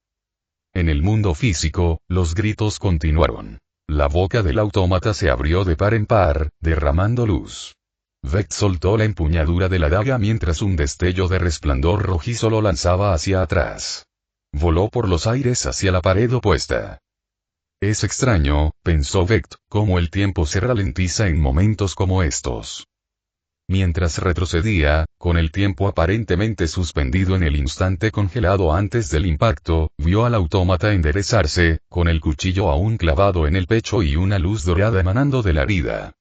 En el mundo físico, los gritos continuaron. La boca del autómata se abrió de par en par, derramando luz. Vect soltó la empuñadura de la daga mientras un destello de resplandor rojizo lo lanzaba hacia atrás. Voló por los aires hacia la pared opuesta. Es extraño, pensó Vect, cómo el tiempo se ralentiza en momentos como estos. Mientras retrocedía, con el tiempo aparentemente suspendido en el instante congelado antes del impacto, vio al autómata enderezarse, con el cuchillo aún clavado en el pecho y una luz dorada emanando de la herida.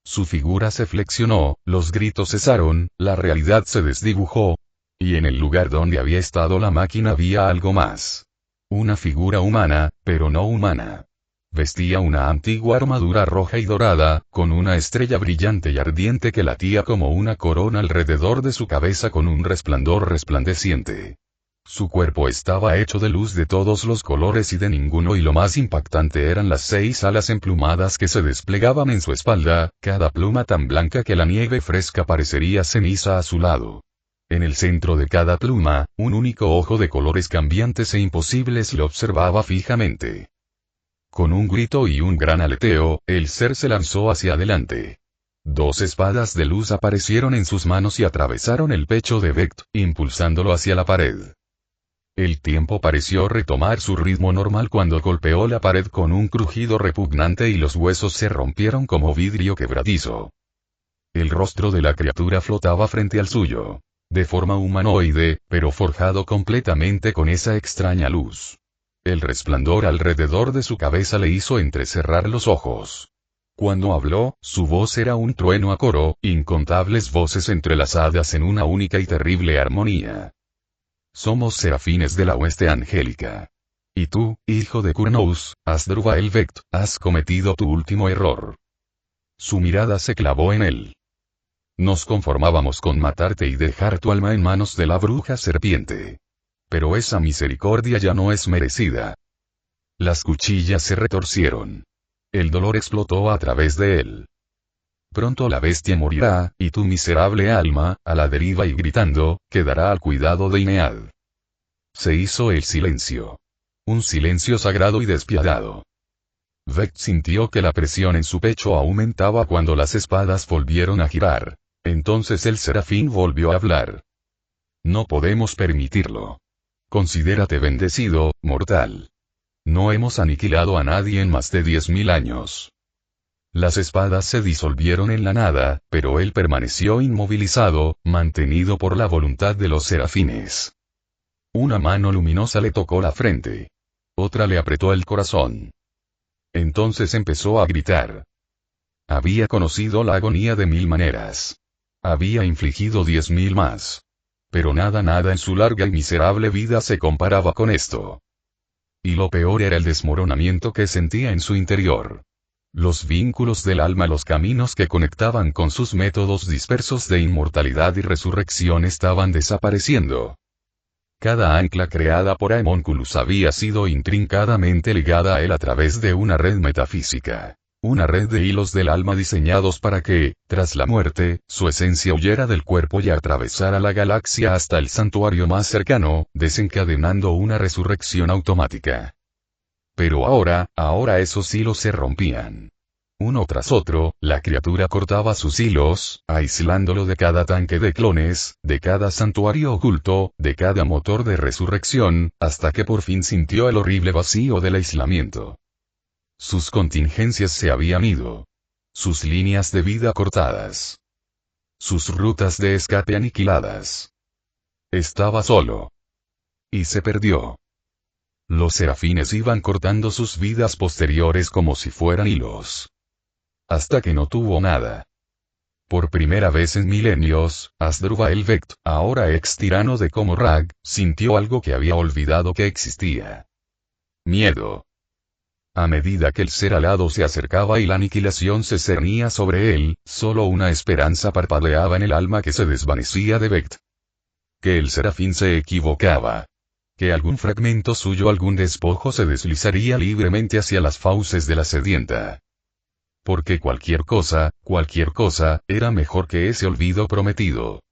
Su figura se flexionó, los gritos cesaron, la realidad se desdibujó. Y en el lugar donde había estado la máquina había algo más. Una figura humana, pero no humana. Vestía una antigua armadura roja y dorada, con una estrella brillante y ardiente que latía como una corona alrededor de su cabeza con un resplandor resplandeciente. Su cuerpo estaba hecho de luz de todos los colores y de ninguno, y lo más impactante eran las 6 alas emplumadas que se desplegaban en su espalda, cada pluma tan blanca que la nieve fresca parecería ceniza a su lado. En el centro de cada pluma, un único ojo de colores cambiantes e imposibles lo observaba fijamente. Con un grito y un gran aleteo, el ser se lanzó hacia adelante. 2 espadas de luz aparecieron en sus manos y atravesaron el pecho de Vect, impulsándolo hacia la pared. El tiempo pareció retomar su ritmo normal cuando golpeó la pared con un crujido repugnante y los huesos se rompieron como vidrio quebradizo. El rostro de la criatura flotaba frente al suyo. De forma humanoide, pero forjado completamente con esa extraña luz. El resplandor alrededor de su cabeza le hizo entrecerrar los ojos. Cuando habló, su voz era un trueno a coro, incontables voces entrelazadas en una única y terrible armonía. Somos serafines de la hueste angélica. Y tú, hijo de Kurnouz, Asdrúbal Vect, has cometido tu último error. Su mirada se clavó en él. Nos conformábamos con matarte y dejar tu alma en manos de la bruja serpiente. Pero esa misericordia ya no es merecida. Las cuchillas se retorcieron. El dolor explotó a través de él. Pronto la bestia morirá, y tu miserable alma, a la deriva y gritando, quedará al cuidado de Inead. Se hizo el silencio. Un silencio sagrado y despiadado. Vect sintió que la presión en su pecho aumentaba cuando las espadas volvieron a girar. Entonces el serafín volvió a hablar. No podemos permitirlo. Considérate bendecido, mortal. No hemos aniquilado a nadie en más de 10.000 años. Las espadas se disolvieron en la nada, pero él permaneció inmovilizado, mantenido por la voluntad de los serafines. Una mano luminosa le tocó la frente. Otra le apretó el corazón. Entonces empezó a gritar. Había conocido la agonía de 1000 maneras. Había infligido 10.000 más. Pero nada en su larga y miserable vida se comparaba con esto. Y lo peor era el desmoronamiento que sentía en su interior. Los vínculos del alma, los caminos que conectaban con sus métodos dispersos de inmortalidad y resurrección estaban desapareciendo. Cada ancla creada por Aemonculus había sido intrincadamente ligada a él a través de una red metafísica. Una red de hilos del alma diseñados para que, tras la muerte, su esencia huyera del cuerpo y atravesara la galaxia hasta el santuario más cercano, desencadenando una resurrección automática. Pero ahora esos hilos se rompían. Uno tras otro, la criatura cortaba sus hilos, aislándolo de cada tanque de clones, de cada santuario oculto, de cada motor de resurrección, hasta que por fin sintió el horrible vacío del aislamiento. Sus contingencias se habían ido. Sus líneas de vida cortadas. Sus rutas de escape aniquiladas. Estaba solo. Y se perdió. Los serafines iban cortando sus vidas posteriores como si fueran hilos. Hasta que no tuvo nada. Por primera vez en milenios, Asdrúbal Vect, ahora ex tirano de Comorrag, sintió algo que había olvidado que existía. Miedo. A medida que el ser alado se acercaba y la aniquilación se cernía sobre él, solo una esperanza parpadeaba en el alma que se desvanecía de Vect. Que el serafín se equivocaba. Que algún fragmento suyo, algún despojo se deslizaría libremente hacia las fauces de la sedienta. Porque cualquier cosa, era mejor que ese olvido prometido.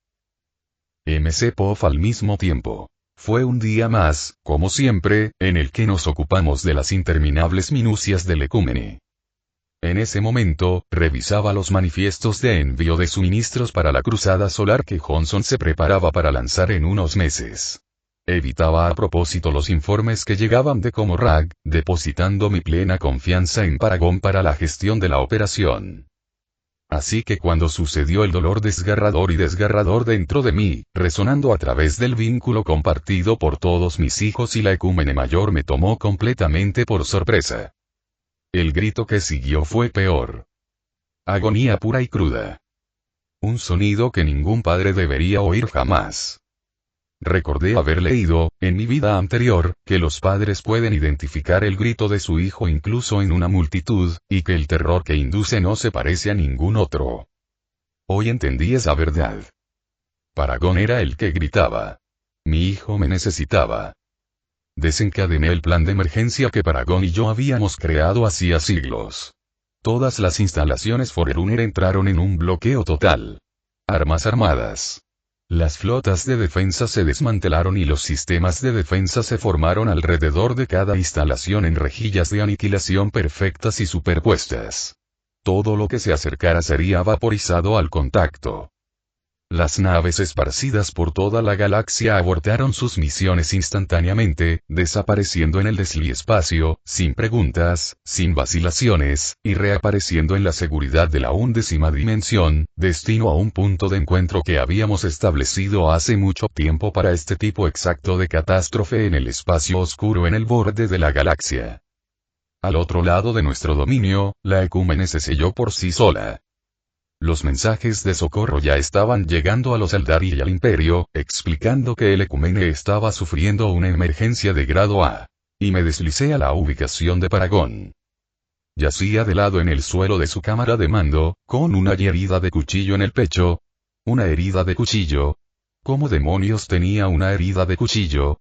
MC Pof al mismo tiempo. Fue un día más, como siempre, en el que nos ocupamos de las interminables minucias del ecúmene. En ese momento, revisaba los manifiestos de envío de suministros para la cruzada solar que Johnson se preparaba para lanzar en unos meses. Evitaba a propósito los informes que llegaban de Comorrag, depositando mi plena confianza en Paragon para la gestión de la operación. Así que cuando sucedió el dolor desgarrador dentro de mí, resonando a través del vínculo compartido por todos mis hijos y la ecúmene mayor me tomó completamente por sorpresa. El grito que siguió fue peor. Agonía pura y cruda. Un sonido que ningún padre debería oír jamás. Recordé haber leído, en mi vida anterior, que los padres pueden identificar el grito de su hijo incluso en una multitud, y que el terror que induce no se parece a ningún otro. Hoy entendí esa verdad. Paragon era el que gritaba. Mi hijo me necesitaba. Desencadené el plan de emergencia que Paragon y yo habíamos creado hacía siglos. Todas las instalaciones Forerunner entraron en un bloqueo total. Armas armadas. Las flotas de defensa se desmantelaron y los sistemas de defensa se formaron alrededor de cada instalación en rejillas de aniquilación perfectas y superpuestas. Todo lo que se acercara sería vaporizado al contacto. Las naves esparcidas por toda la galaxia abortaron sus misiones instantáneamente, desapareciendo en el desliespacio, sin preguntas, sin vacilaciones, y reapareciendo en la seguridad de la 11ª dimensión, destino a un punto de encuentro que habíamos establecido hace mucho tiempo para este tipo exacto de catástrofe en el espacio oscuro en el borde de la galaxia. Al otro lado de nuestro dominio, la ecúmene se selló por sí sola. Los mensajes de socorro ya estaban llegando a los Eldari y al Imperio, explicando que el ecúmene estaba sufriendo una emergencia de grado A. Y me deslicé a la ubicación de Paragon. Yacía de lado en el suelo de su cámara de mando, con una herida de cuchillo en el pecho. ¿Una herida de cuchillo? ¿Cómo demonios tenía una herida de cuchillo?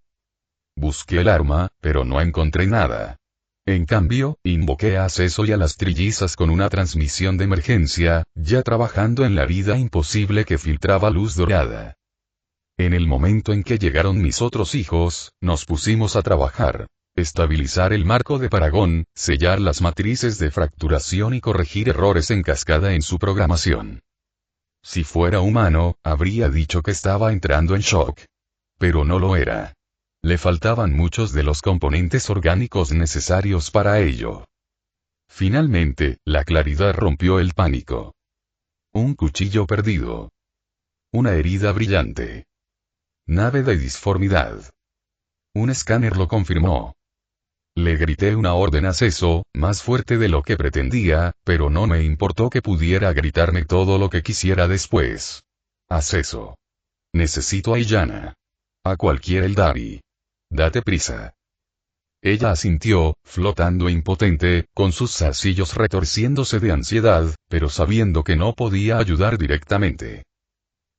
Busqué el arma, pero no encontré nada. En cambio, invoqué a Acceso y a las trillizas con una transmisión de emergencia, ya trabajando en la herida imposible que filtraba luz dorada. En el momento en que llegaron mis otros hijos, nos pusimos a trabajar. Estabilizar el marco de Paragón, sellar las matrices de fracturación y corregir errores en cascada en su programación. Si fuera humano, habría dicho que estaba entrando en shock. Pero no lo era. Le faltaban muchos de los componentes orgánicos necesarios para ello. Finalmente, la claridad rompió el pánico. Un cuchillo perdido. Una herida brillante. Nave de disformidad. Un escáner lo confirmó. Le grité una orden a Acceso, más fuerte de lo que pretendía, pero no me importó que pudiera gritarme todo lo que quisiera después. Acceso. Necesito a Illyana. A cualquier Eldari. Date prisa. Ella asintió, flotando impotente, con sus zarcillos retorciéndose de ansiedad, pero sabiendo que no podía ayudar directamente.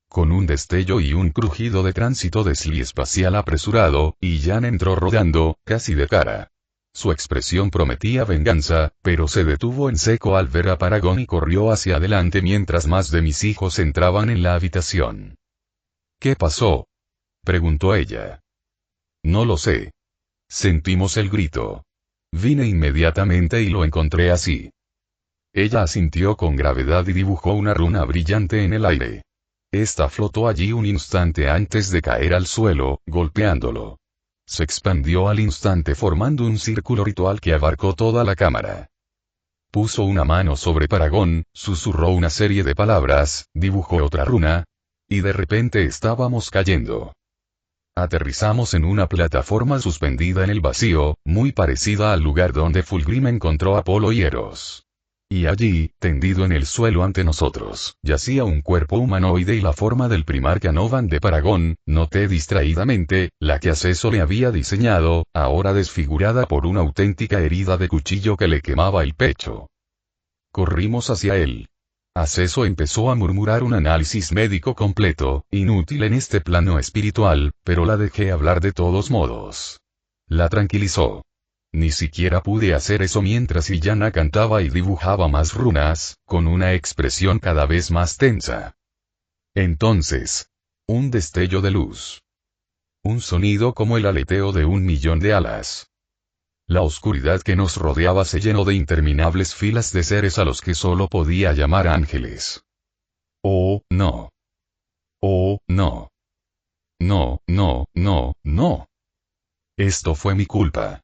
Con un destello y un crujido de tránsito de sli espacial apresurado, Illyana entró rodando, casi de cara. Su expresión prometía venganza, pero se detuvo en seco al ver a Paragón y corrió hacia adelante mientras más de mis hijos entraban en la habitación. ¿Qué pasó?, preguntó ella. No lo sé. Sentimos el grito. Vine inmediatamente y lo encontré así. Ella asintió con gravedad y dibujó una runa brillante en el aire. Esta flotó allí un instante antes de caer al suelo, golpeándolo. Se expandió al instante formando un círculo ritual que abarcó toda la cámara. Puso una mano sobre Paragón, susurró una serie de palabras, dibujó otra runa, y de repente estábamos cayendo. Aterrizamos en una plataforma suspendida en el vacío, muy parecida al lugar donde Fulgrim encontró a Apolo y Eros. Y allí, tendido en el suelo ante nosotros, yacía un cuerpo humanoide y la forma del primarca Novan de Paragón, noté distraídamente, la que Acceso le había diseñado, ahora desfigurada por una auténtica herida de cuchillo que le quemaba el pecho. Corrimos hacia él. Acceso empezó a murmurar un análisis médico completo, inútil en este plano espiritual, pero la dejé hablar de todos modos. La tranquilizó. Ni siquiera pude hacer eso mientras Illyana cantaba y dibujaba más runas, con una expresión cada vez más tensa. Entonces, un destello de luz. Un sonido como el aleteo de 1.000.000 de alas. La oscuridad que nos rodeaba se llenó de interminables filas de seres a los que solo podía llamar ángeles. Oh, no. Oh, no. No, no, no, no. Esto fue mi culpa.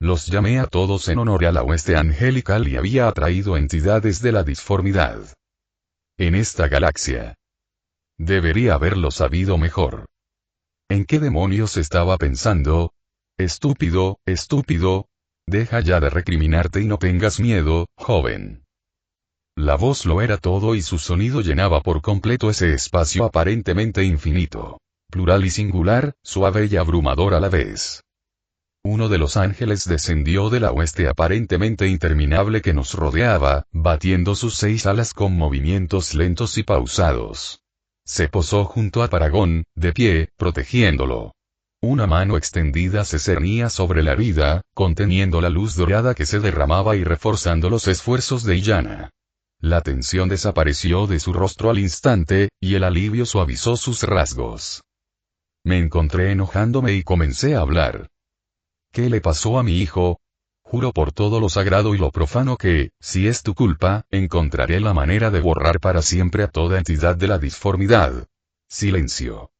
Los llamé a todos en honor a la hueste angelical y había atraído entidades de la disformidad. En esta galaxia. Debería haberlo sabido mejor. ¿En qué demonios estaba pensando? Estúpido, estúpido. Deja ya de recriminarte y no tengas miedo, joven. La voz lo era todo y su sonido llenaba por completo ese espacio aparentemente infinito. Plural y singular, suave y abrumador a la vez. Uno de los ángeles descendió de la hueste aparentemente interminable que nos rodeaba, batiendo sus 6 alas con movimientos lentos y pausados. Se posó junto a Paragón, de pie, protegiéndolo. Una mano extendida se cernía sobre la herida, conteniendo la luz dorada que se derramaba y reforzando los esfuerzos de Illyana. La tensión desapareció de su rostro al instante, y el alivio suavizó sus rasgos. Me encontré enojándome y comencé a hablar. ¿Qué le pasó a mi hijo? Juro por todo lo sagrado y lo profano que, si es tu culpa, encontraré la manera de borrar para siempre a toda entidad de la disformidad. Silencio.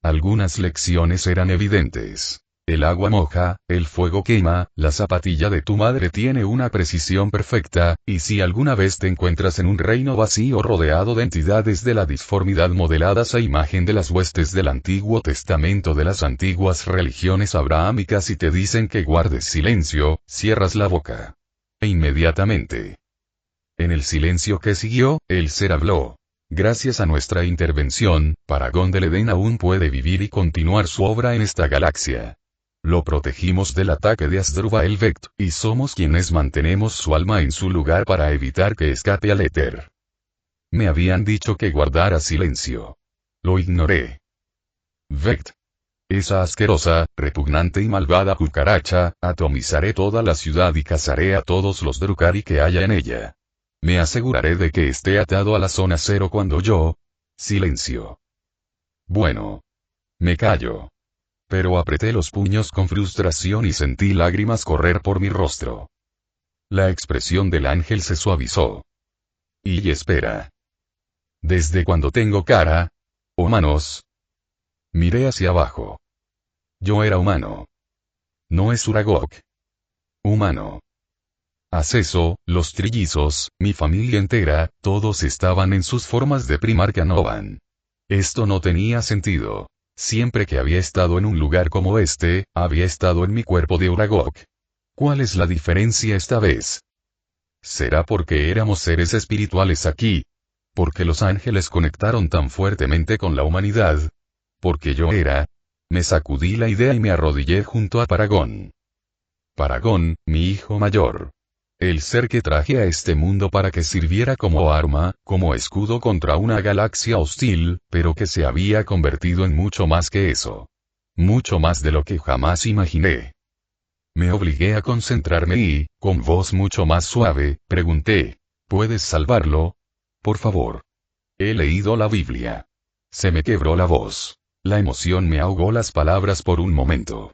Algunas lecciones eran evidentes. El agua moja, el fuego quema, la zapatilla de tu madre tiene una precisión perfecta, y si alguna vez te encuentras en un reino vacío rodeado de entidades de la disformidad modeladas a imagen de las huestes del Antiguo Testamento de las antiguas religiones abrahámicas y te dicen que guardes silencio, cierras la boca. E inmediatamente. En el silencio que siguió, el ser habló. Gracias a nuestra intervención, Paragón del Edén aún puede vivir y continuar su obra en esta galaxia. Lo protegimos del ataque de Asdrúbal Vect, y somos quienes mantenemos su alma en su lugar para evitar que escape al éter. Me habían dicho que guardara silencio. Lo ignoré. Vect. esa asquerosa, repugnante y malvada cucaracha, atomizaré toda la ciudad y cazaré a todos los Drukhari que haya en ella. Me aseguraré de que esté atado a la zona cero cuando yo... Silencio. Bueno. Me callo. Pero apreté los puños con frustración y sentí lágrimas correr por mi rostro. La expresión del ángel se suavizó. Y espera. ¿Desde cuando tengo cara? ¿O manos? Miré hacia abajo. Yo era humano. No es Uragok. Humano. Acceso, los trillizos, mi familia entera, todos estaban en sus formas de Primarca Novan. Esto no tenía sentido. Siempre que había estado en un lugar como este, había estado en mi cuerpo de Uragok. ¿Cuál es la diferencia esta vez? ¿Será porque éramos seres espirituales aquí? ¿Porque los ángeles conectaron tan fuertemente con la humanidad? ¿Porque yo era? Me sacudí la idea y me arrodillé junto a Paragón. Paragón, mi hijo mayor. El ser que traje a este mundo para que sirviera como arma, como escudo contra una galaxia hostil, pero que se había convertido en mucho más que eso. Mucho más de lo que jamás imaginé. Me obligué a concentrarme y, con voz mucho más suave, pregunté, ¿puedes salvarlo? Por favor. He leído la Biblia. Se me quebró la voz. La emoción me ahogó las palabras por un momento.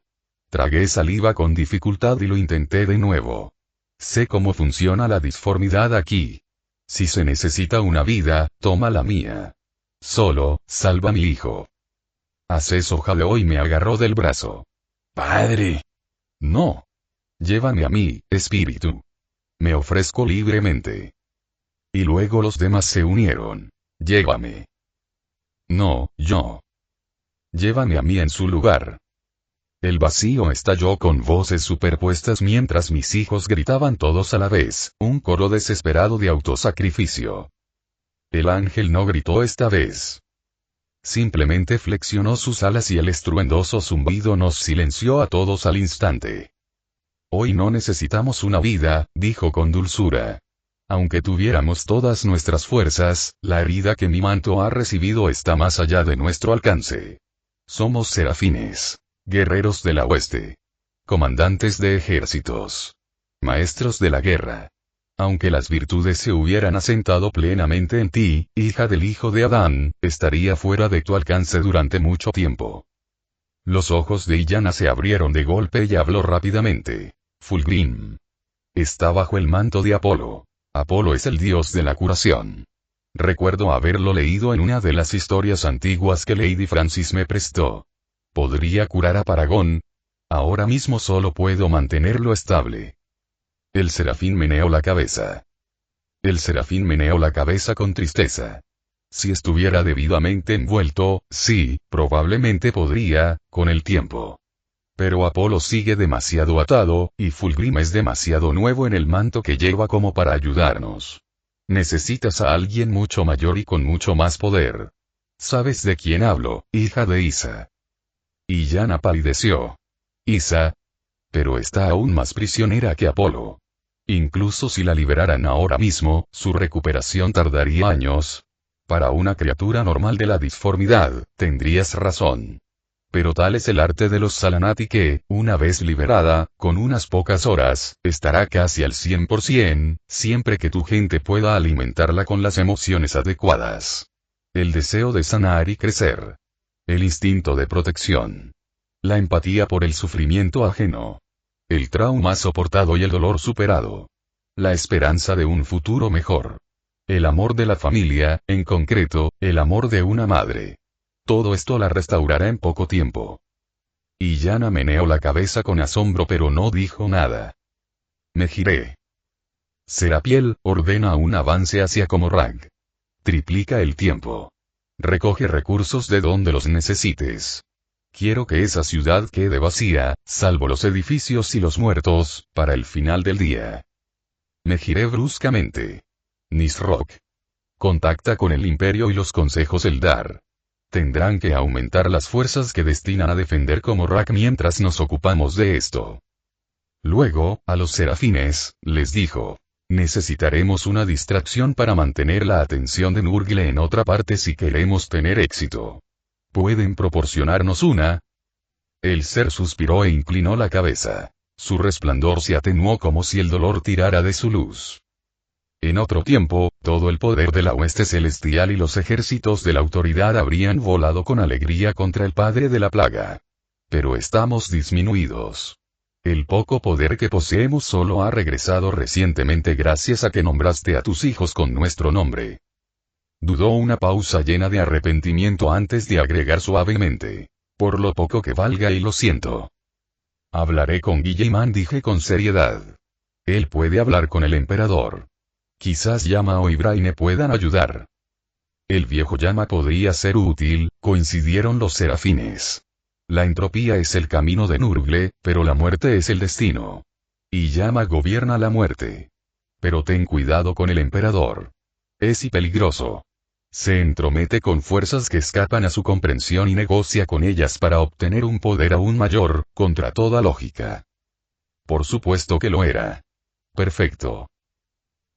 Tragué saliva con dificultad y lo intenté de nuevo. Sé cómo funciona la disformidad aquí. Si se necesita una vida, toma la mía. Solo, salva a mi hijo. Acceso jaló y me agarró del brazo. ¡Padre! No. Llévame a mí, espíritu. Me ofrezco libremente. Y luego los demás se unieron. Llévame. No, yo. Llévame a mí en su lugar. El vacío estalló con voces superpuestas mientras mis hijos gritaban todos a la vez, un coro desesperado de autosacrificio. El ángel no gritó esta vez. Simplemente flexionó sus alas y el estruendoso zumbido nos silenció a todos al instante. Hoy no necesitamos una vida, dijo con dulzura. Aunque tuviéramos todas nuestras fuerzas, la herida que mi manto ha recibido está más allá de nuestro alcance. Somos serafines. Guerreros de la oeste. Comandantes de ejércitos. Maestros de la guerra. Aunque las virtudes se hubieran asentado plenamente en ti, hija del hijo de Adán, estaría fuera de tu alcance durante mucho tiempo. Los ojos de Illana se abrieron de golpe y habló rápidamente. Fulgrim. Está bajo el manto de Apolo. Apolo es el dios de la curación. Recuerdo haberlo leído en una de las historias antiguas que Lady Francis me prestó. ¿Podría curar a Paragón? Ahora mismo solo puedo mantenerlo estable. El serafín meneó la cabeza. El serafín meneó la cabeza con tristeza. Si estuviera debidamente envuelto, sí, probablemente podría, con el tiempo. Pero Apolo sigue demasiado atado, y Fulgrim es demasiado nuevo en el manto que lleva como para ayudarnos. Necesitas a alguien mucho mayor y con mucho más poder. ¿Sabes de quién hablo, hija de Isa? Illana palideció. Isa. Pero está aún más prisionera que Apolo. Incluso si la liberaran ahora mismo, su recuperación tardaría años. Para una criatura normal de la disformidad, tendrías razón. Pero tal es el arte de los Salanati que, una vez liberada, con unas pocas horas, estará casi al 100%, siempre que tu gente pueda alimentarla con las emociones adecuadas. El deseo de sanar y crecer. El instinto de protección. La empatía por el sufrimiento ajeno. El trauma soportado y el dolor superado. La esperanza de un futuro mejor. El amor de la familia, en concreto, el amor de una madre. Todo esto la restaurará en poco tiempo. Illana meneó la cabeza con asombro pero no dijo nada. Me giré. Serapiel ordena un avance hacia Comorrag. Triplica el tiempo. Recoge recursos de donde los necesites. Quiero que esa ciudad quede vacía, salvo los edificios y los muertos, para el final del día. Me giré bruscamente. Nisroch. Contacta con el Imperio y los consejos Eldar. Tendrán que aumentar las fuerzas que destinan a defender Comorrag mientras nos ocupamos de esto. Luego, a los serafines, les dijo. Necesitaremos una distracción para mantener la atención de Nurgle en otra parte si queremos tener éxito. ¿Pueden proporcionarnos una? El ser suspiró e inclinó la cabeza. Su resplandor se atenuó como si el dolor tirara de su luz. En otro tiempo, todo el poder de la hueste celestial y los ejércitos de la autoridad habrían volado con alegría contra el padre de la plaga. Pero estamos disminuidos. El poco poder que poseemos solo ha regresado recientemente gracias a que nombraste a tus hijos con nuestro nombre. Dudó una pausa llena de arrepentimiento antes de agregar suavemente. Por lo poco que valga y lo siento. Hablaré con Guillemán, dije con seriedad. Él puede hablar con el emperador. Quizás Yama o Ibraine puedan ayudar. El viejo Yama podría ser útil, coincidieron los serafines. La entropía es el camino de Nurgle, pero la muerte es el destino. Y Yama gobierna la muerte. Pero ten cuidado con el emperador. Es y peligroso. Se entromete con fuerzas que escapan a su comprensión y negocia con ellas para obtener un poder aún mayor, contra toda lógica. Por supuesto que lo era. Perfecto.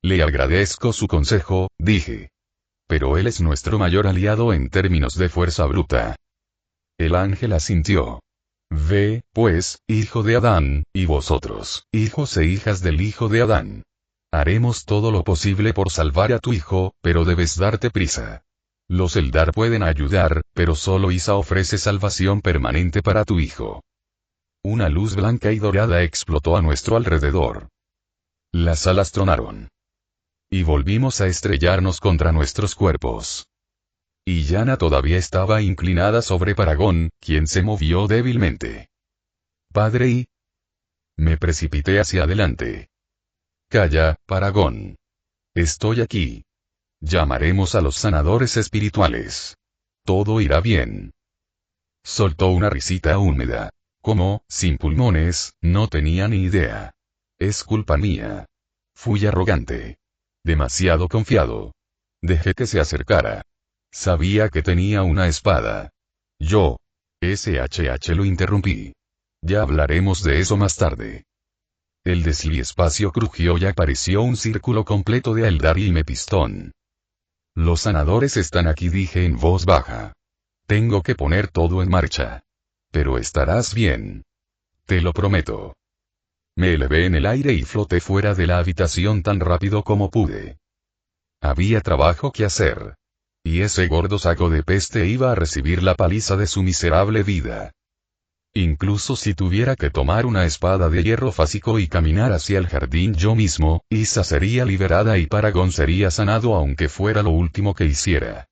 Le agradezco su consejo, dije. Pero él es nuestro mayor aliado en términos de fuerza bruta. El ángel asintió. Ve, pues, hijo de Adán, y vosotros, hijos e hijas del hijo de Adán. Haremos todo lo posible por salvar a tu hijo, pero debes darte prisa. Los Eldar pueden ayudar, pero solo Isa ofrece salvación permanente para tu hijo. Una luz blanca y dorada explotó a nuestro alrededor. Las alas tronaron. Y volvimos a estrellarnos contra nuestros cuerpos. Y Yana todavía estaba inclinada sobre Paragón, quien se movió débilmente. Padre y... Me precipité hacia adelante. Calla, Paragón. Estoy aquí. Llamaremos a los sanadores espirituales. Todo irá bien. Soltó una risita húmeda. Como, sin pulmones, no tenía ni idea. Es culpa mía. Fui arrogante. Demasiado confiado. Dejé que se acercara. Sabía que tenía una espada. Yo. SHH lo interrumpí. Ya hablaremos de eso más tarde. El desliespacio crujió y apareció un círculo completo de Eldari y Mepistón. Los sanadores están aquí, dije en voz baja. Tengo que poner todo en marcha. Pero estarás bien. Te lo prometo. Me elevé en el aire y floté fuera de la habitación tan rápido como pude. Había trabajo que hacer. Y ese gordo saco de peste iba a recibir la paliza de su miserable vida. Incluso si tuviera que tomar una espada de hierro fásico y caminar hacia el jardín yo mismo, Isa sería liberada y Paragón sería sanado aunque fuera lo último que hiciera.